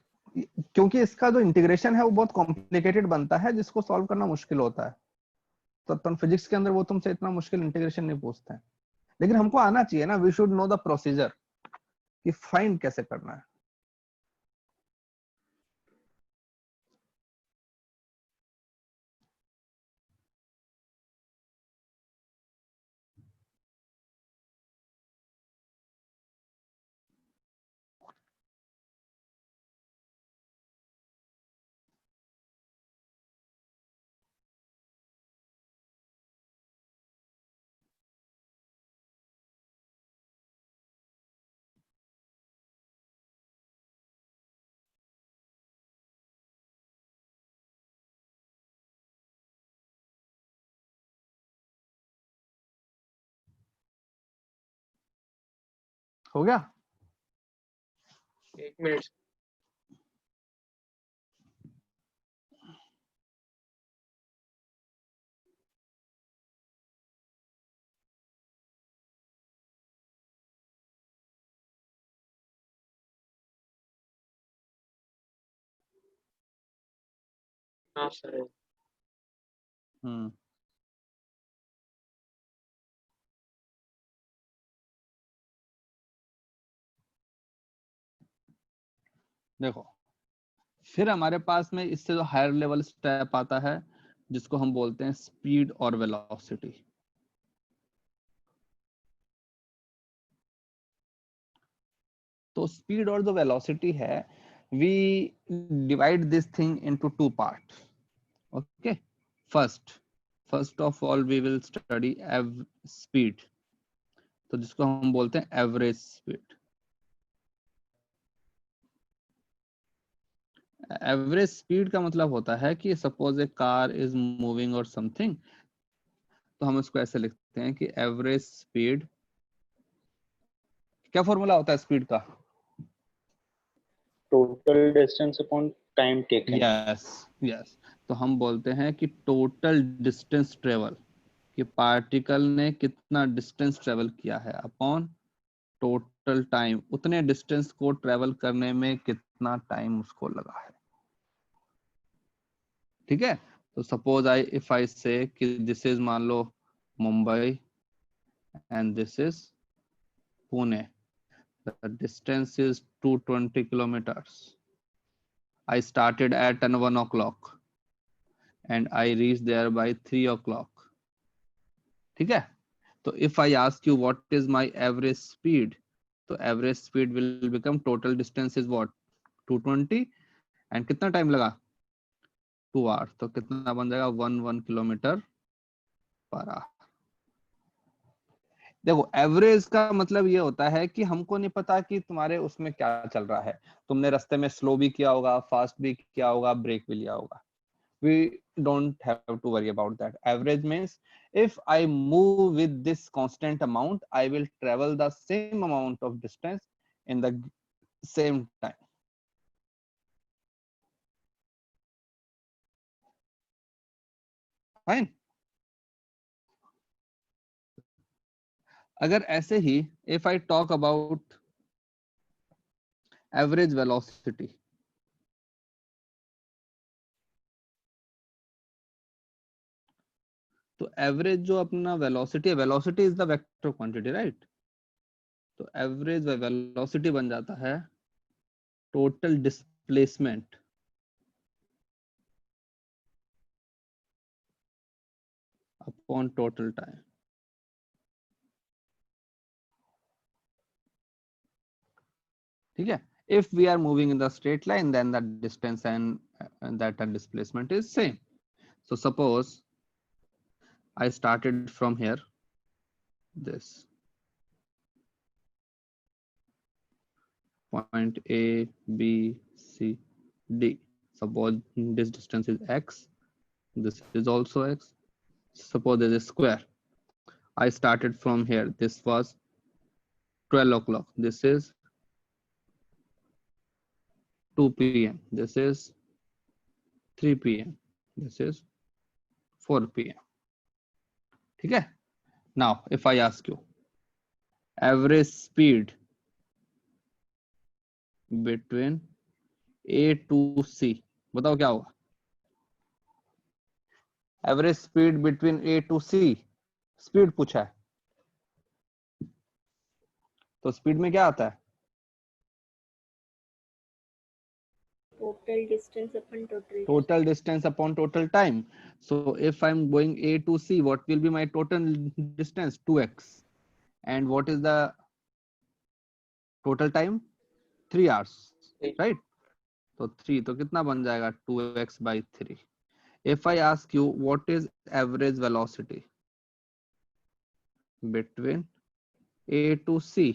क्योंकि इसका जो इंटीग्रेशन है वो बहुत कॉम्प्लिकेटेड बनता है, जिसको सॉल्व करना मुश्किल होता है। तो तुम फिजिक्स के अंदर वो तुमसे इतना मुश्किल इंटीग्रेशन नहीं पूछते हैं, लेकिन हमको आना चाहिए ना, we should know the procedure कि फाइंड कैसे करना है। हो गया? 1 मिनट। हाँ सर। हम्म देखो, फिर हमारे पास में इससे जो हायर लेवल स्टेप आता है जिसको हम बोलते हैं स्पीड और वेलोसिटी। तो स्पीड और जो वेलोसिटी है, we divide this thing into two part. Okay, first of all we will study speed, तो जिसको हम बोलते हैं एवरेज स्पीड। एवरेज स्पीड का मतलब होता है कि suppose A car is moving और समथिंग, तो हम इसको ऐसे लिखते हैं कि एवरेज स्पीड, क्या फॉर्मूला होता है स्पीड का? Total distance upon time taken. Yes yes, तो हम बोलते हैं कि टोटल डिस्टेंस ट्रेवल, कि पार्टिकल ने कितना डिस्टेंस ट्रेवल किया है अपॉन टोटल टाइम, उतने डिस्टेंस को ट्रेवल करने में कितना टाइम उसको लगा है। ठीक है, तो सपोज इफ आई से कि दिस इज, मान लो Mumbai and this is Pune, the distance is 220 kilometers. I started at 1 o'clock and I reached there by 3 o'clock. ठीक है, तो if I ask you what is my average speed, तो average speed will become total distance is what, 220, and कितना time लगा, 2 hours, तो कितना बन जाएगा 1 किलोमीटर पर आवर। देखो, एवरेज का मतलब ये होता है कि हमको नहीं पता कि तुम्हारे उसमें क्या चल रहा है, तुमने रास्ते में स्लो भी किया होगा, फास्ट भी किया होगा, ब्रेक भी लिया होगा। We don't have to worry about that. Average means if I move with this constant amount, I will travel the same amount of distance in the same time. Fine. अगर ऐसे ही if I talk about average velocity, तो average जो अपना velocity है, velocity is the vector quantity, right? तो average velocity बन जाता है total displacement upon total time. ठीक है, if we are moving in the straight line, then the distance and that displacement is same. So suppose I started from here, this point A, B, C, D. Suppose this distance is x, this is also x. Suppose there is a square. I started from here, this was 12 o'clock, this is 2 p.m, this is 3 p.m, this is 4 p.m. ठीक है, now if I ask you average speed between A to C, बताओ क्या होगा? Average speed between A to C, speed पूछा है, तो speed में क्या आता है? Total distance upon total. Total distance upon total time. So if I am going A to C, what will be my total distance? 2x, and what is the total time? 3 hours, right? तो 3, तो कितना बन जाएगा? 2x by 3. If I ask you what is average velocity between A to C,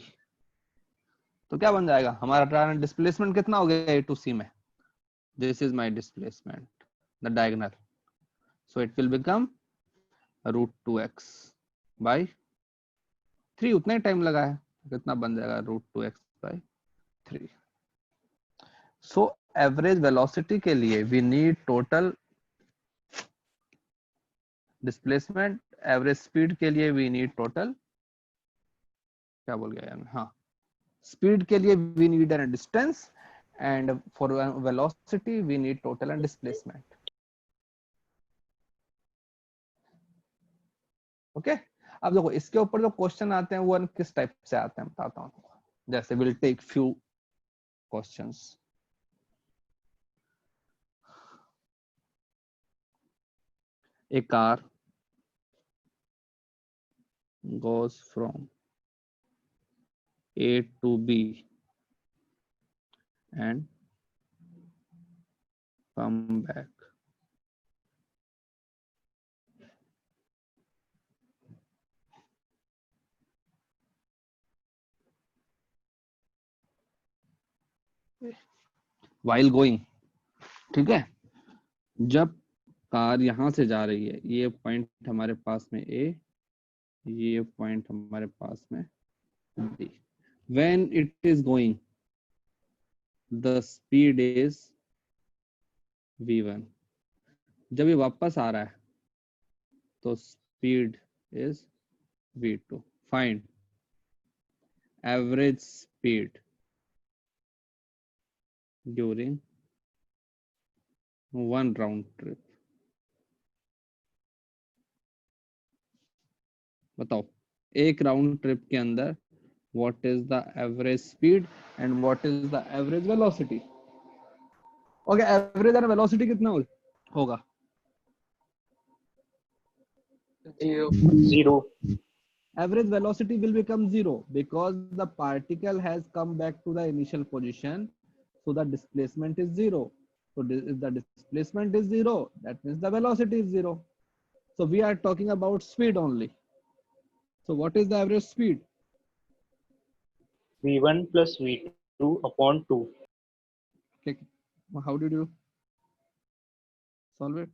तो क्या बन जाएगा हमारा? डिस्प्लेसमेंट कितना हो गया A to C में? This is my displacement, the diagonal. So it will become root 2x by 3. उतना ही टाइम लगा है, कितना बन जाएगा? root 2x by 3. So average velocity के लिए we need total displacement, average speed के लिए we need total, क्या बोल गया यार, हाँ, speed के लिए we need a distance, and for velocity we need total and displacement. Okay अब देखो इसके ऊपर जो क्वेश्चन आते हैं वो किस टाइप से आते हैं बताता हूँ। जैसे will take few questions. A car goes from A to B and come back. While going, ठीक है, जब कार यहां से जा रही है, ये पॉइंट हमारे पास में A, ये पॉइंट हमारे पास में B. When it is going, the speed is V1. जब ये वापस आ रहा है तो speed is V2. Find average speed during one round trip. बताओ एक राउंड ट्रिप के अंदर what is the average speed and what is the average velocity. Okay, average and velocity कितना होगा? 0. 0. Average velocity will become 0 because the particle has come back to the initial position, so the displacement is 0. So if the displacement is 0, that means the velocity is 0. So we are talking about speed only. So what is the average speed? V1 plus V2 upon 2. Okay. How did you solve it?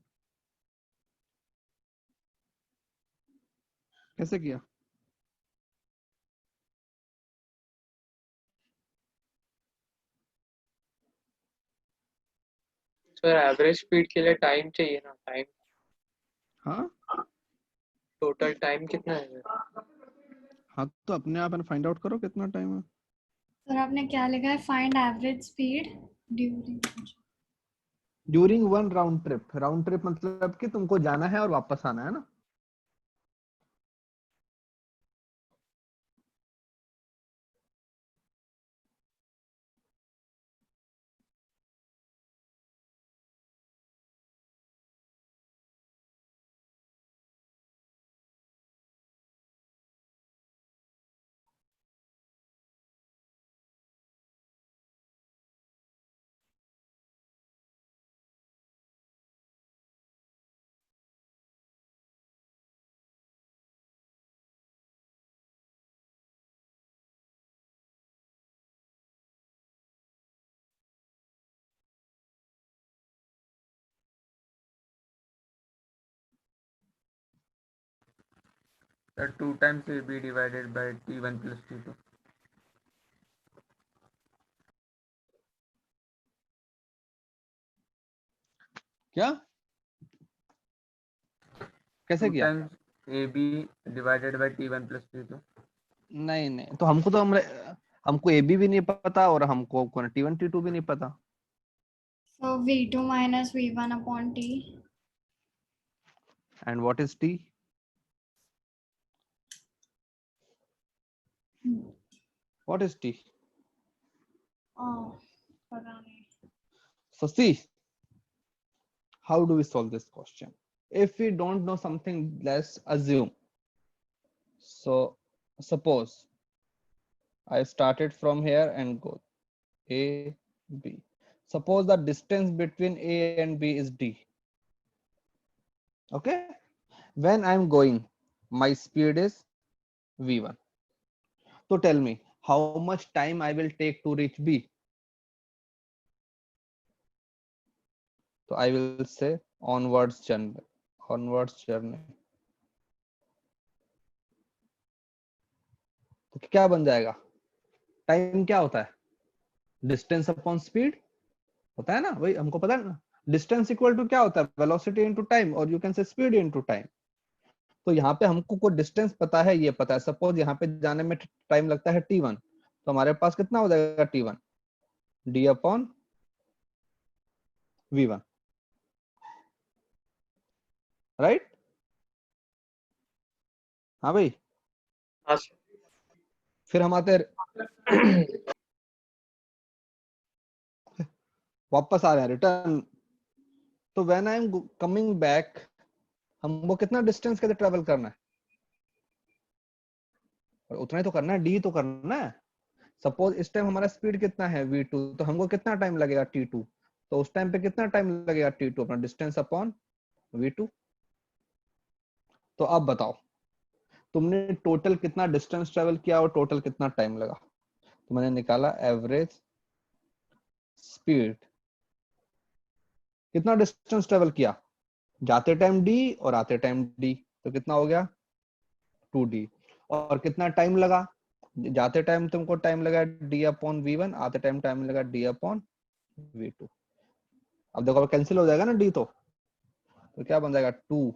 कैसे किया? Sir average speed के लिए time चाहिए ना, time हाँ total time कितना है? हाँ तो अपने आप फाइंड आउट करो कितना टाइम है। सर आपने क्या लिखा है? Find average speed during one round trip. Round trip मतलब कि तुमको जाना है और वापस आना है ना। Sir, 2 times AB divided by T1 plus T2. क्या कैसे 2 किया? times AB divided by T1 plus T2. नहीं नहीं तो हमको AB भी नहीं पता और हमको T1 T2 भी नहीं पता। So V2 minus V1 upon T. And what is T? What is T? Oh, पता नहीं. So see, how do we solve this question? If we don't know something, let's assume. So suppose I started from here and go A, B. Suppose the distance between A and B is D. Okay. When I'm going, my speed is V1. So tell me, how much time I will take to reach B? So I will say onwards journey. Onwards journey. तो क्या बन जाएगा? Time क्या होता है? Distance upon speed होता है ना, वही हमको पता है ना। डिस्टेंस इक्वल टू क्या होता है? वेलोसिटी इनटू टाइम, और यू कैन से स्पीड इनटू टाइम। तो यहाँ पे हमको कोई डिस्टेंस पता है, ये पता है। सपोज यहाँ पे जाने में टाइम लगता है T1, तो हमारे पास कितना हो जाएगा T1? D upon V1, right? हाँ भाई, हाँ sir. फिर हम आते वापस आ रहे हैं, रिटर्न। तो when I am coming back, हमको कितना डिस्टेंस के लिए ट्रेवल करना है? और उतना ही तो करना है, डी तो करना है। सपोज इस टाइम हमारा स्पीड कितना है v2, तो हमको कितना टाइम लगेगा t2, तो उस टाइम पे कितना टाइम लगेगा t2 अपना डिस्टेंस अपॉन v2। तो अब बताओ तुमने टोटल कितना डिस्टेंस ट्रेवल किया और टोटल कितना टाइम लगा। तो मैंने निकाला एवरेज स्पीड, कितना डिस्टेंस ट्रेवल किया, जाते टाइम d और आते टाइम d, तो कितना हो गया 2d। और कितना टाइम लगा, जाते टाइम तुमको टाइम लगा d अपॉन v1, आते टाइम लगा d अपॉन v2। अब देखो कैंसिल हो जाएगा ना d, तो क्या बन जाएगा 2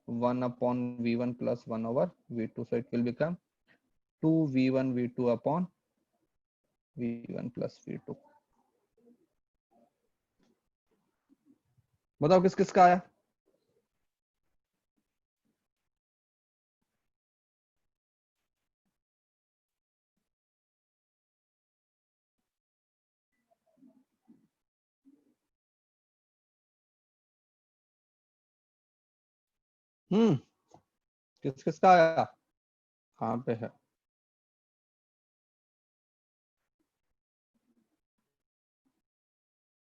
1 upon v1 plus 1 over v2, so it will become 2 v1 v2 upon v1 plus v2। बताओ किस किस का आया। किस किस का आया, कहाँ पे है?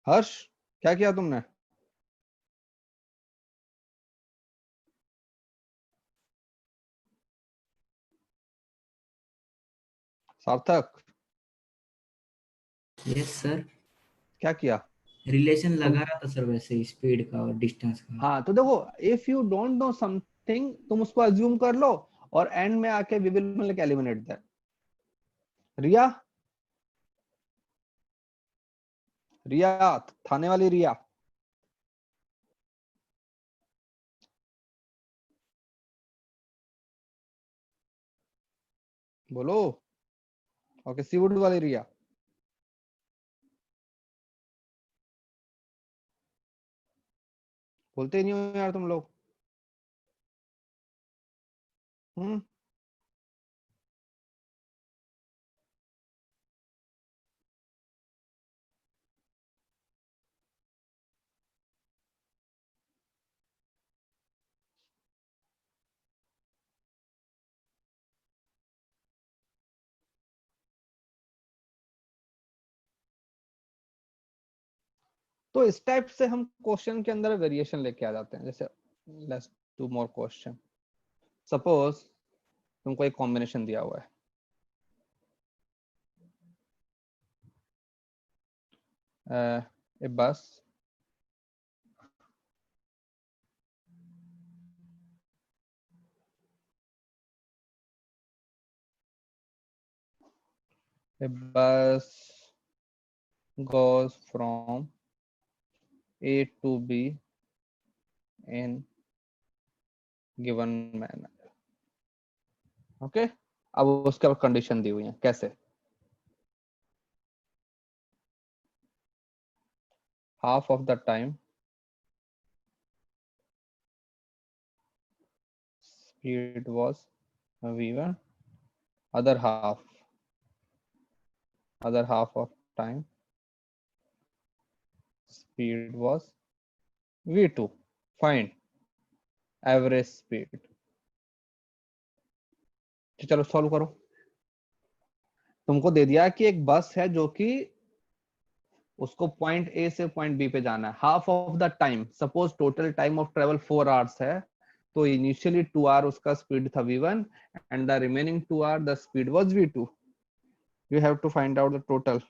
हर्ष, क्या किया तुमने? सार्थक, यस सर, क्या किया रिलेशन तुम? लगा रहा था सर, वैसे स्पीड का और डिस्टेंस का। हाँ तो देखो, if you don't know something तुम उसको अज्यूम कर लो और एंड में आके we will like eliminate that. Riya, Riya, Thane वाली रिया, बोलो। ओके, सीवुड वाली रिया, बोलते ही नहीं हो यार तुम लोग। हम्म तो इस टाइप से हम क्वेश्चन के अंदर वेरिएशन लेके आ जाते हैं। जैसे let's do more question. Suppose तुमको एक कॉम्बिनेशन दिया हुआ है, ए बस, a bus goes from A to B in given manner। Okay, अब उसके कंडीशन दी हुई है, कैसे? half of the time speed was v1, other half of time speed was v2, find average speed। चलो सॉल्व करो। तुमको दे दिया कि एक बस है जो कि उसको पॉइंट ए से पॉइंट बी पे जाना है, half of the time, suppose total time of travel 4 hours है, तो इनिशियली 2 आवर उसका स्पीड था v1 and the remaining 2 hour the speed was v2। You have to find out the total.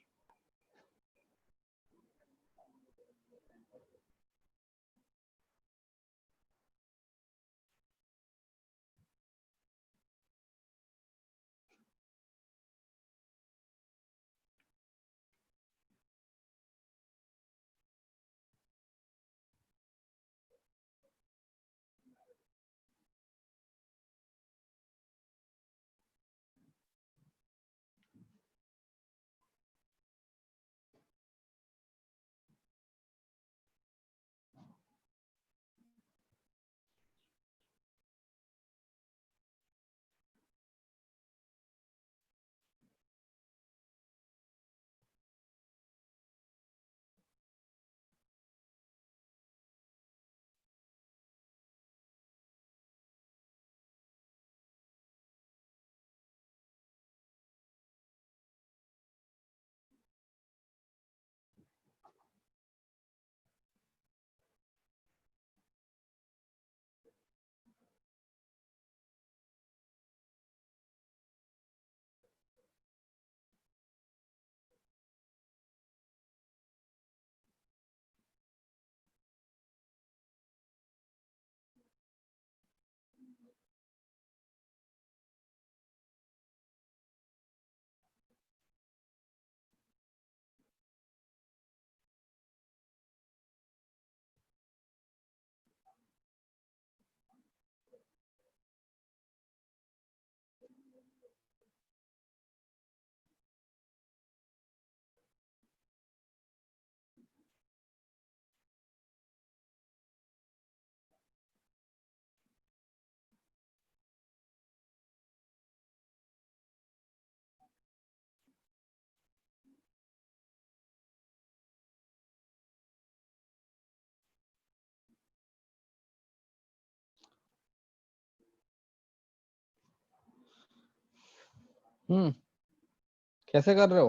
कैसे कर रहे हो?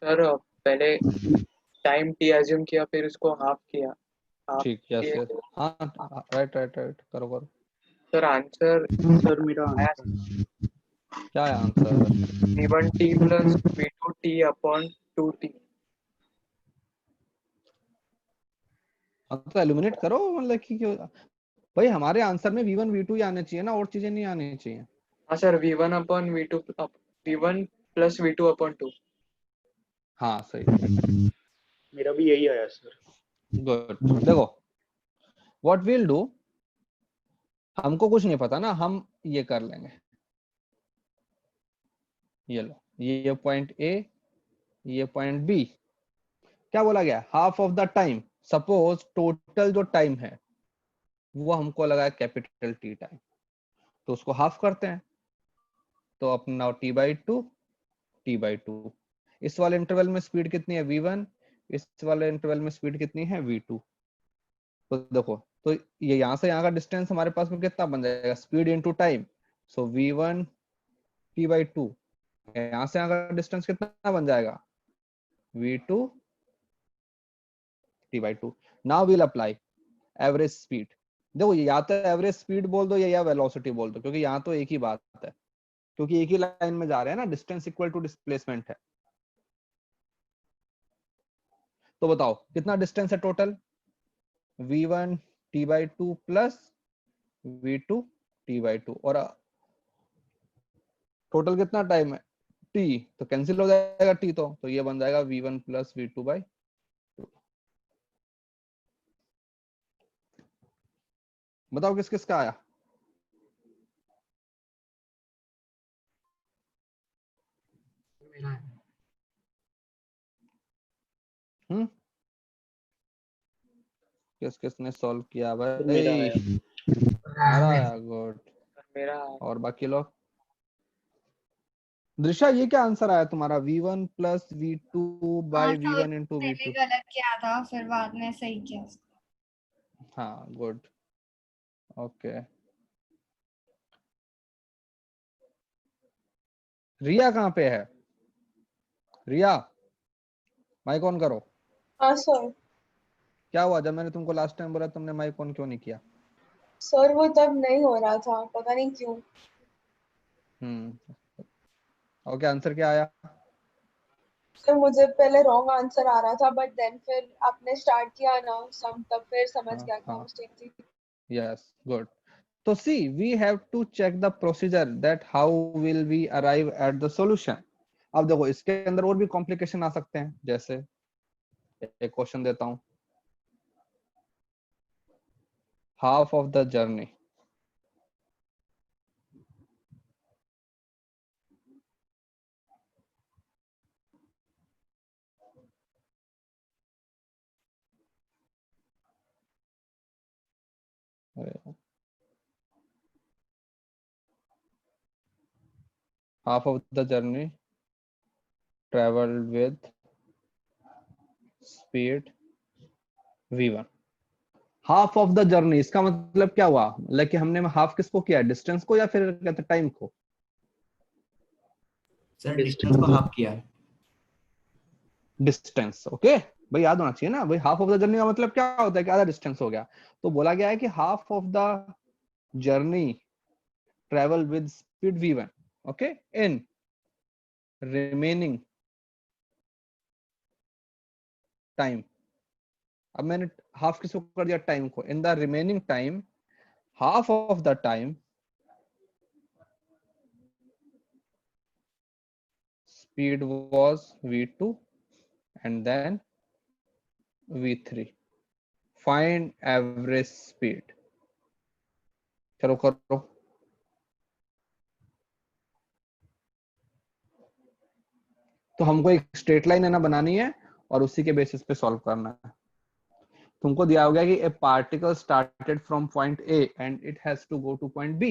सर पहले टाइम टी एज्यूम किया, फिर उसको हाफ किया, हाफ ठीक, यस किए। यस, हाँ राइट राइट राइट, करो करो। सर आंसर सर मेरा आया आंसर क्या है answer? v1t plus v2t upon 2t। तो एलिमिनेट करो, मतलब कि क्यों भाई, हमारे आंसर में v1 v2 ही आने चाहिए ना, और चीजें नहीं आनी चाहिए। हाँ sir, v1 upon v2, v1 plus v2 upon 2। हाँ सही, मेरा भी यही आया सर। गुड। देखो व्हाट विल डू, हमको कुछ नहीं पता ना, हम ये कर लेंगे। ये लो, ये पॉइंट ए, ये पॉइंट बी। क्या बोला गया? Half of the time. Suppose total जो टाइम है वो हमको लगा कैपिटल टी टाइम, तो उसको हाफ करते हैं, तो अपना t/2 t/2। इस वाले इंटरवल में स्पीड कितनी है? v1। इस वाले इंटरवल में स्पीड कितनी है? v2। तो देखो, तो ये यहाँ से यहाँ का डिस्टेंस हमारे पास में कितना बन जाएगा? स्पीड इनटू टाइम, सो v1 t/2। यहाँ से यहाँ का डिस्टेंस कितना बन जाएगा? v2 t/2। Now will apply average speed. देखो या तो एवरेज स्पीड बोल दो या वेलोसिटी बोल दो, क्योंकि यहाँ तो एक ही बात है, क्योंकि एक ही लाइन में जा रहे हैं ना, डिस्टेंस इक्वल टू डिस्प्लेसमेंट है। तो बताओ कितना डिस्टेंस है total? v1 t/2 plus v2 t/2, और टोटल कितना टाइम है? t, तो कैंसिल हो जाएगा t, तो ये बन जाएगा v1 प्लस v2/2। बताओ किस किस का आया? किस किसने सॉल्व किया मेरा भाई? आया। तुम्हारा आया, गुड। मेरा और बाकी लोग? दृशा ये क्या आंसर आया तुम्हारा? v1 प्लस v2 हाँ बाई सर, v1 इंटू पहले v2। गलत किया था, फिर बाद में सही किया उसको। हाँ गुड, ओके। रिया कहाँ पे है? रिया, माइक ऑन करो। हाँ सर। क्या हुआ? जब मैंने तुमको लास्ट टाइम बोला तुमने माइक ऑन क्यों नहीं किया? सर वो तब नहीं हो रहा था, पता नहीं क्यों। ओके, आंसर क्या आया? सर मुझे पहले रॉन्ग आंसर आ रहा था, बट देन फिर आपने स्टार्ट किया ना सम, तब फिर समझ गया क्या हाँ, मिस्टेक थी। Yes, good. तो see we have to check the procedure that how will we arrive at the solution. अब देखो इसके अंदर और भी कॉम्प्लिकेशन आ सकते हैं, जैसे एक क्वेश्चन देता हूं, half of the journey. half of the journey traveled with speed v1। Half of the journey, इसका मतलब क्या हुआ? मतलब कि हमने हाफ किसको किया? डिस्टेंस को या फिर कहते टाइम को? सर डिस्टेंस को हाफ किया। डिस्टेंस, ओके भाई, याद होना चाहिए ना भाई। हाफ ऑफ द जर्नी का मतलब क्या होता है कि आधा डिस्टेंस हो गया। तो बोला गया है कि half of the journey travel with speed v1, okay, in remaining time. अब मैंने हाफ किसको कर दिया? टाइम को। In the remaining time, half of the time speed was v2 and then v3। find average speed। चलो करो। तो हमको एक स्ट्रेट लाइन है ना बनानी है, और उसी के बेसिस पे सॉल्व करना है। तुमको दिया हो गया कि a particle started from point A and it has to go to point B।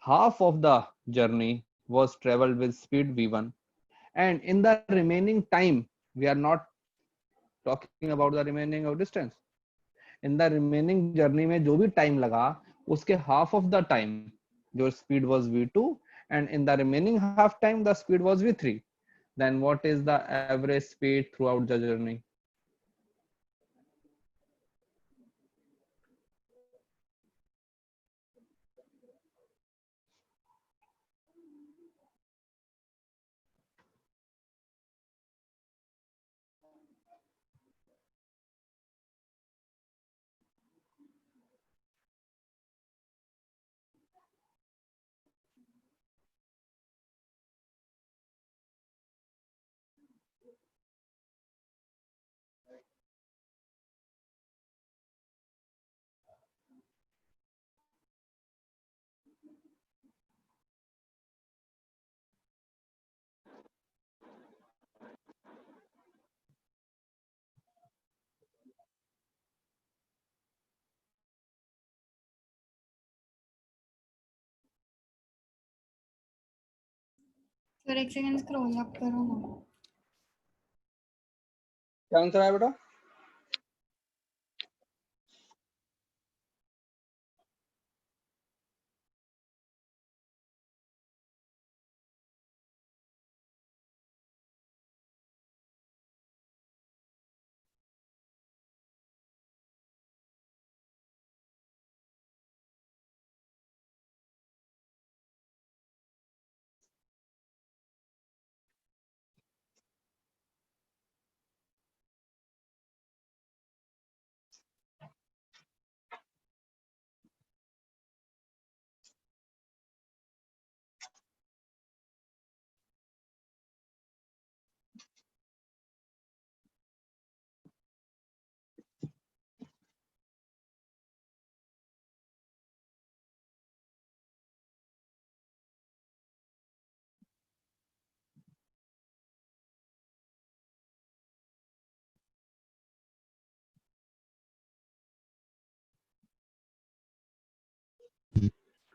half of the journey was traveled with speed v1 and in the remaining time, we are not talking about the remaining of distance, in the remaining journey में जो भी time लगा उसके half of the time your speed was v2, and in the remaining half time the speed was v3. Then what is the average speed throughout the journey? Sir एक second scroll up करो ना. क्या answer आया बेटा?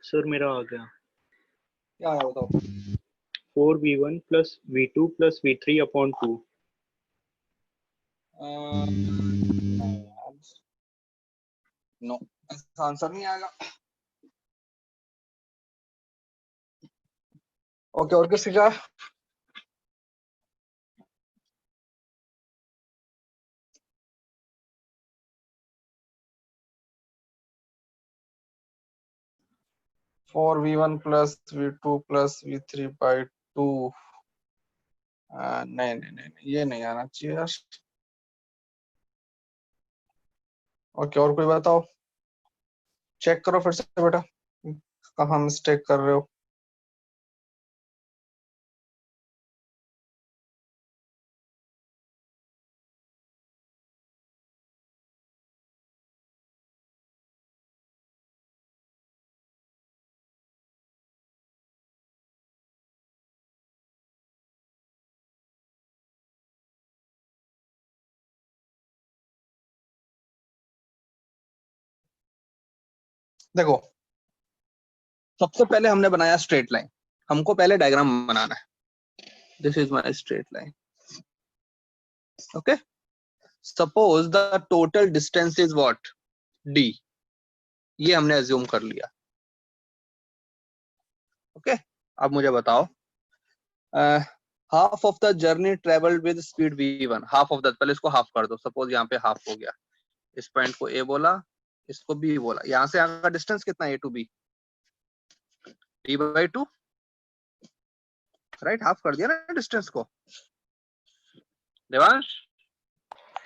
Sir मेरा आ गया. क्या आया बताओ? 4v1 plus v2 plus v3 upon 2. No, ऐसा आंसर नहीं आएगा. ओके, और किसी का? Four v1 plus v2 plus v3 by 2. नहीं नहीं नहीं नहीं, ये नहीं आना चाहिए यार. ओके, और कोई बताओ. चेक करो फिर से बेटा, कहाँ मिस्टेक कर रहे हो. देखो, सबसे पहले हमने बनाया स्ट्रेट लाइन. हमको पहले डायग्राम बनाना है. This is my straight line. Okay, suppose the total distance is what? d. ये हमने अज्यूम कर लिया. ओके, अब मुझे बताओ, half of the journey travelled with speed v1. Half of the, पहले इसको हाफ कर दो. सपोज यहाँ पे हाफ हो गया. इस पॉइंट को a बोला, इसको b बोला. यहाँ से यहाँ का डिस्टेंस कितना है? a to b, d/2. Right, half कर दिया ना डिस्टेंस को. देवांश?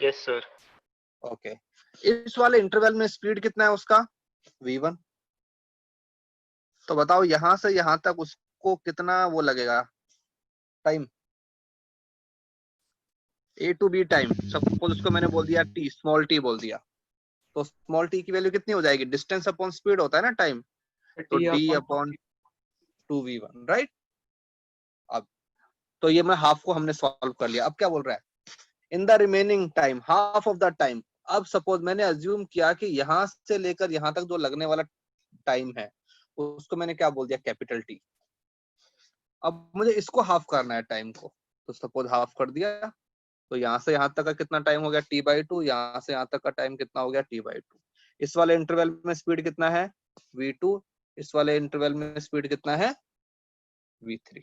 Yes sir. ओके, इस वाले इंटरवल में स्पीड कितना है उसका? v1. तो बताओ यहां से यहां तक उसको कितना वो लगेगा time? a to b time. Suppose उसको मैंने बोल दिया t, स्मॉल t बोल दिया. तो स्मॉल t की वैल्यू कितनी हो जाएगी? डिस्टेंस अपॉन स्पीड होता है ना टाइम. तो d/2v1. राइट. अब तो ये मैं हाफ को हमने सॉल्व कर लिया. अब क्या बोल रहा है? In the remaining time, half of the time. अब सपोज मैंने अज्यूम किया कि यहां से लेकर यहां तक जो लगने वाला टाइम है उसको मैंने क्या बोल दिया? Capital T. अब मुझे इसको हाफ करना है टाइम को. तो सपोज हाफ कर दिया. तो यहाँ से यहाँ तक का कितना टाइम हो गया? t/2. यहाँ से यहाँ तक का टाइम कितना हो गया? t/2. इस वाले इंटरवल में स्पीड कितना है? v2. इस वाले इंटरवल में स्पीड कितना है v3,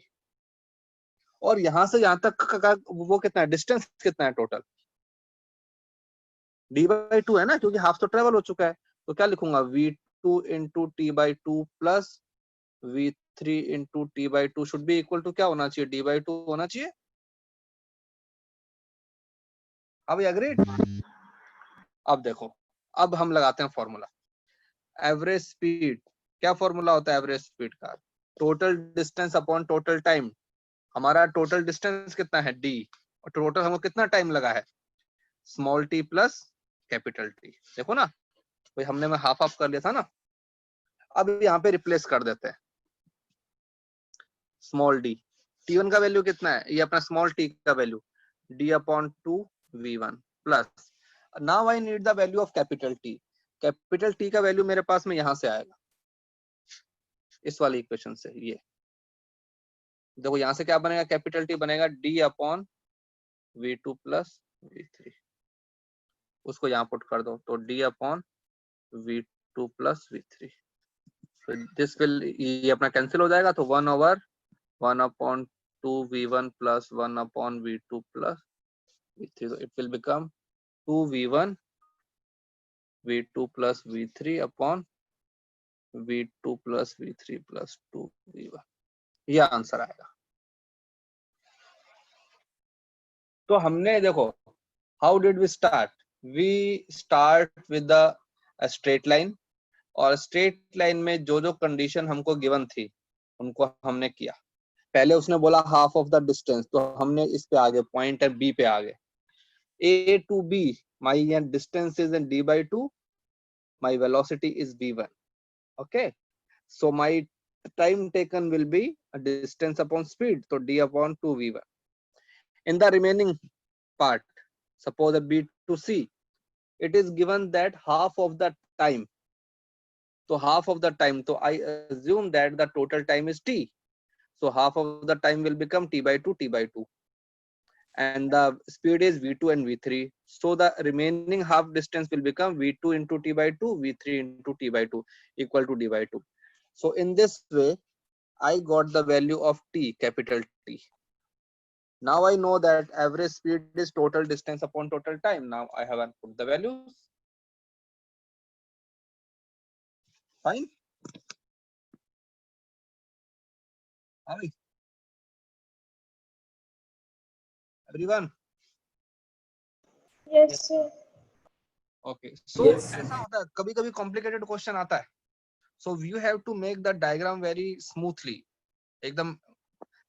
और यहां से यहां तक का वो कितना है, डिस्टेंस कितना है टोटल, d/2 है ना, क्योंकि हाफ तो ट्रेवल हो चुका है। तो क्या लिखूंगा, v2 into t/2 plus v3 into t/2 should be equal to क्या होना चाहिए, d/2 होना चाहिए। अब एग्रीड। अब देखो, अब हम लगाते हैं फॉर्मूला, एवरेज स्पीड। क्या फॉर्मूला होता है एवरेज स्पीड का, total distance upon total time. हमारा टोटल डिस्टेंस कितना है d, और टोटल हमको कितना टाइम लगा है, small t plus capital T। देखो ना भाई, हमने में हाफ हाफ कर लिया था ना। अब यहाँ पे रिप्लेस कर देते हैं, स्मॉल d, t1 का वैल्यू कितना है, ये अपना स्मॉल t का value d/2 v1 plus, now I need the value of capital T। Capital T का वैल्यू मेरे पास में यहां से आएगा, इस वाली इक्वेशन से। ये देखो यहां से क्या बनेगा, कैपिटल T बनेगा d/v2 प्लस v3, उसको यहाँ पुट कर दो, तो d/v2 plus v3। so this will, ये अपना कैंसिल हो जाएगा, तो 1/1/2 v1 plus 1/v2 plus v3, so it will become 2v1 v2 plus v3 upon v2 plus v3 plus 2v1, यह आंसर आएगा। तो हमने देखो, how did we start, we start with the straight line, और straight line में जो जो condition हमको गिवन थी उनको हमने किया। पहले उसने बोला हाफ ऑफ द डिस्टेंस, तो हमने इस पे आगे पॉइंट बी पे आगे, a to b, my distance is in d/2, my velocity is v1, okay, so my time taken will be a distance upon speed, so d/2 v1। in the remaining part, suppose a b to c, it is given that half of the time, so half of the time, so I assume that the total time is t, so half of the time will become t/2, and the speed is v2 and v3, so the remaining half distance will become v2 into t/2, v3 into t/2 equal to d/2। so in this way I got the value of t, capital T। now I know that average speed is total distance upon total time। now I have put the values, fine। Avi? Everyone? Yes, sir. Okay, so Yes, sir. ऐसा होता है, कभी कभी complicated question आता है, so you have to make the diagram very smoothly, एकदम।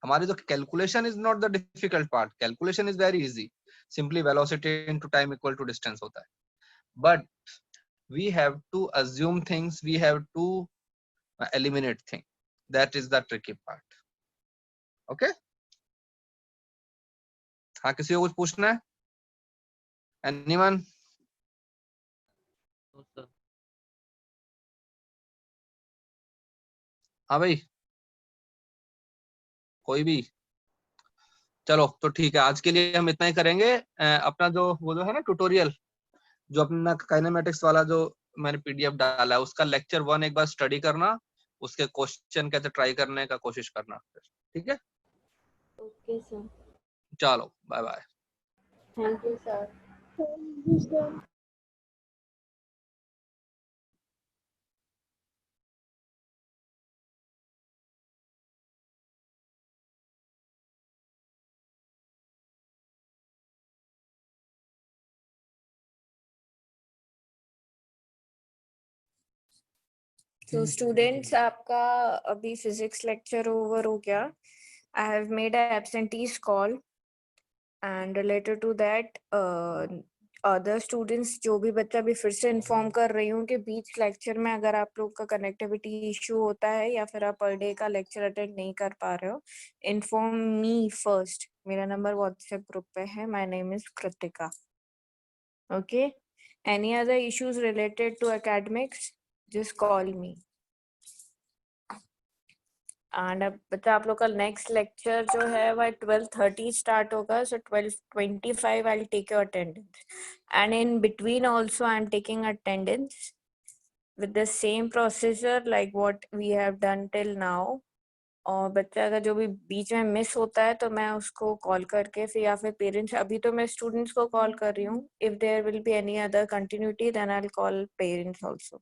हमारी जो calculation is not the difficult part, calculation is very easy, simply velocity into time equal to distance होता है, but we have to assume things, we have to eliminate things, that is the tricky part, okay। हाँ, किसी को कुछ पूछना है, anyone? हाँ भाई, कोई भी? चलो तो ठीक है, आज के लिए हम इतना ही करेंगे। अपना जो वो जो है ना ट्यूटोरियल, जो अपना काइनेमेटिक्स वाला जो मैंने पीडीएफ डाला है, उसका लेक्चर 1 एक बार स्टडी करना, उसके क्वेश्चन कैसे ट्राई करने का कोशिश करना, ठीक है। Okay, sir. चलो bye bye. Thank you, sir. Thank you, sir. So students, आपका अभी physics lecture over हो गया। I have made a absentees call and related to that, other students, जो भी बच्चा भी फिर से inform कर रही हूँ कि बीच lecture में अगर आप लोग का connectivity issue होता है या फिर आप per day का lecture attend नहीं कर पा रहे हो, inform me first। मेरा number WhatsApp group पे है, my name is Kritika, okay। Any other issues related to academics, just call me। And अब बच्चा आप लोग का नेक्स्ट लेक्चर जो है वह 12:30 स्टार्ट होगा, so 12:25 I will take your attendance, and in between also I am taking attendance. with the same procedure like what we have done till now. और बच्चा अगर जो भी बीच में मिस होता है तो मैं उसको कॉल करके फिर या फिर पेरेंट्स, अभी तो मैं स्टूडेंट्स को कॉल कर रही हूँ. If there will be any other continuity then I will call parents also.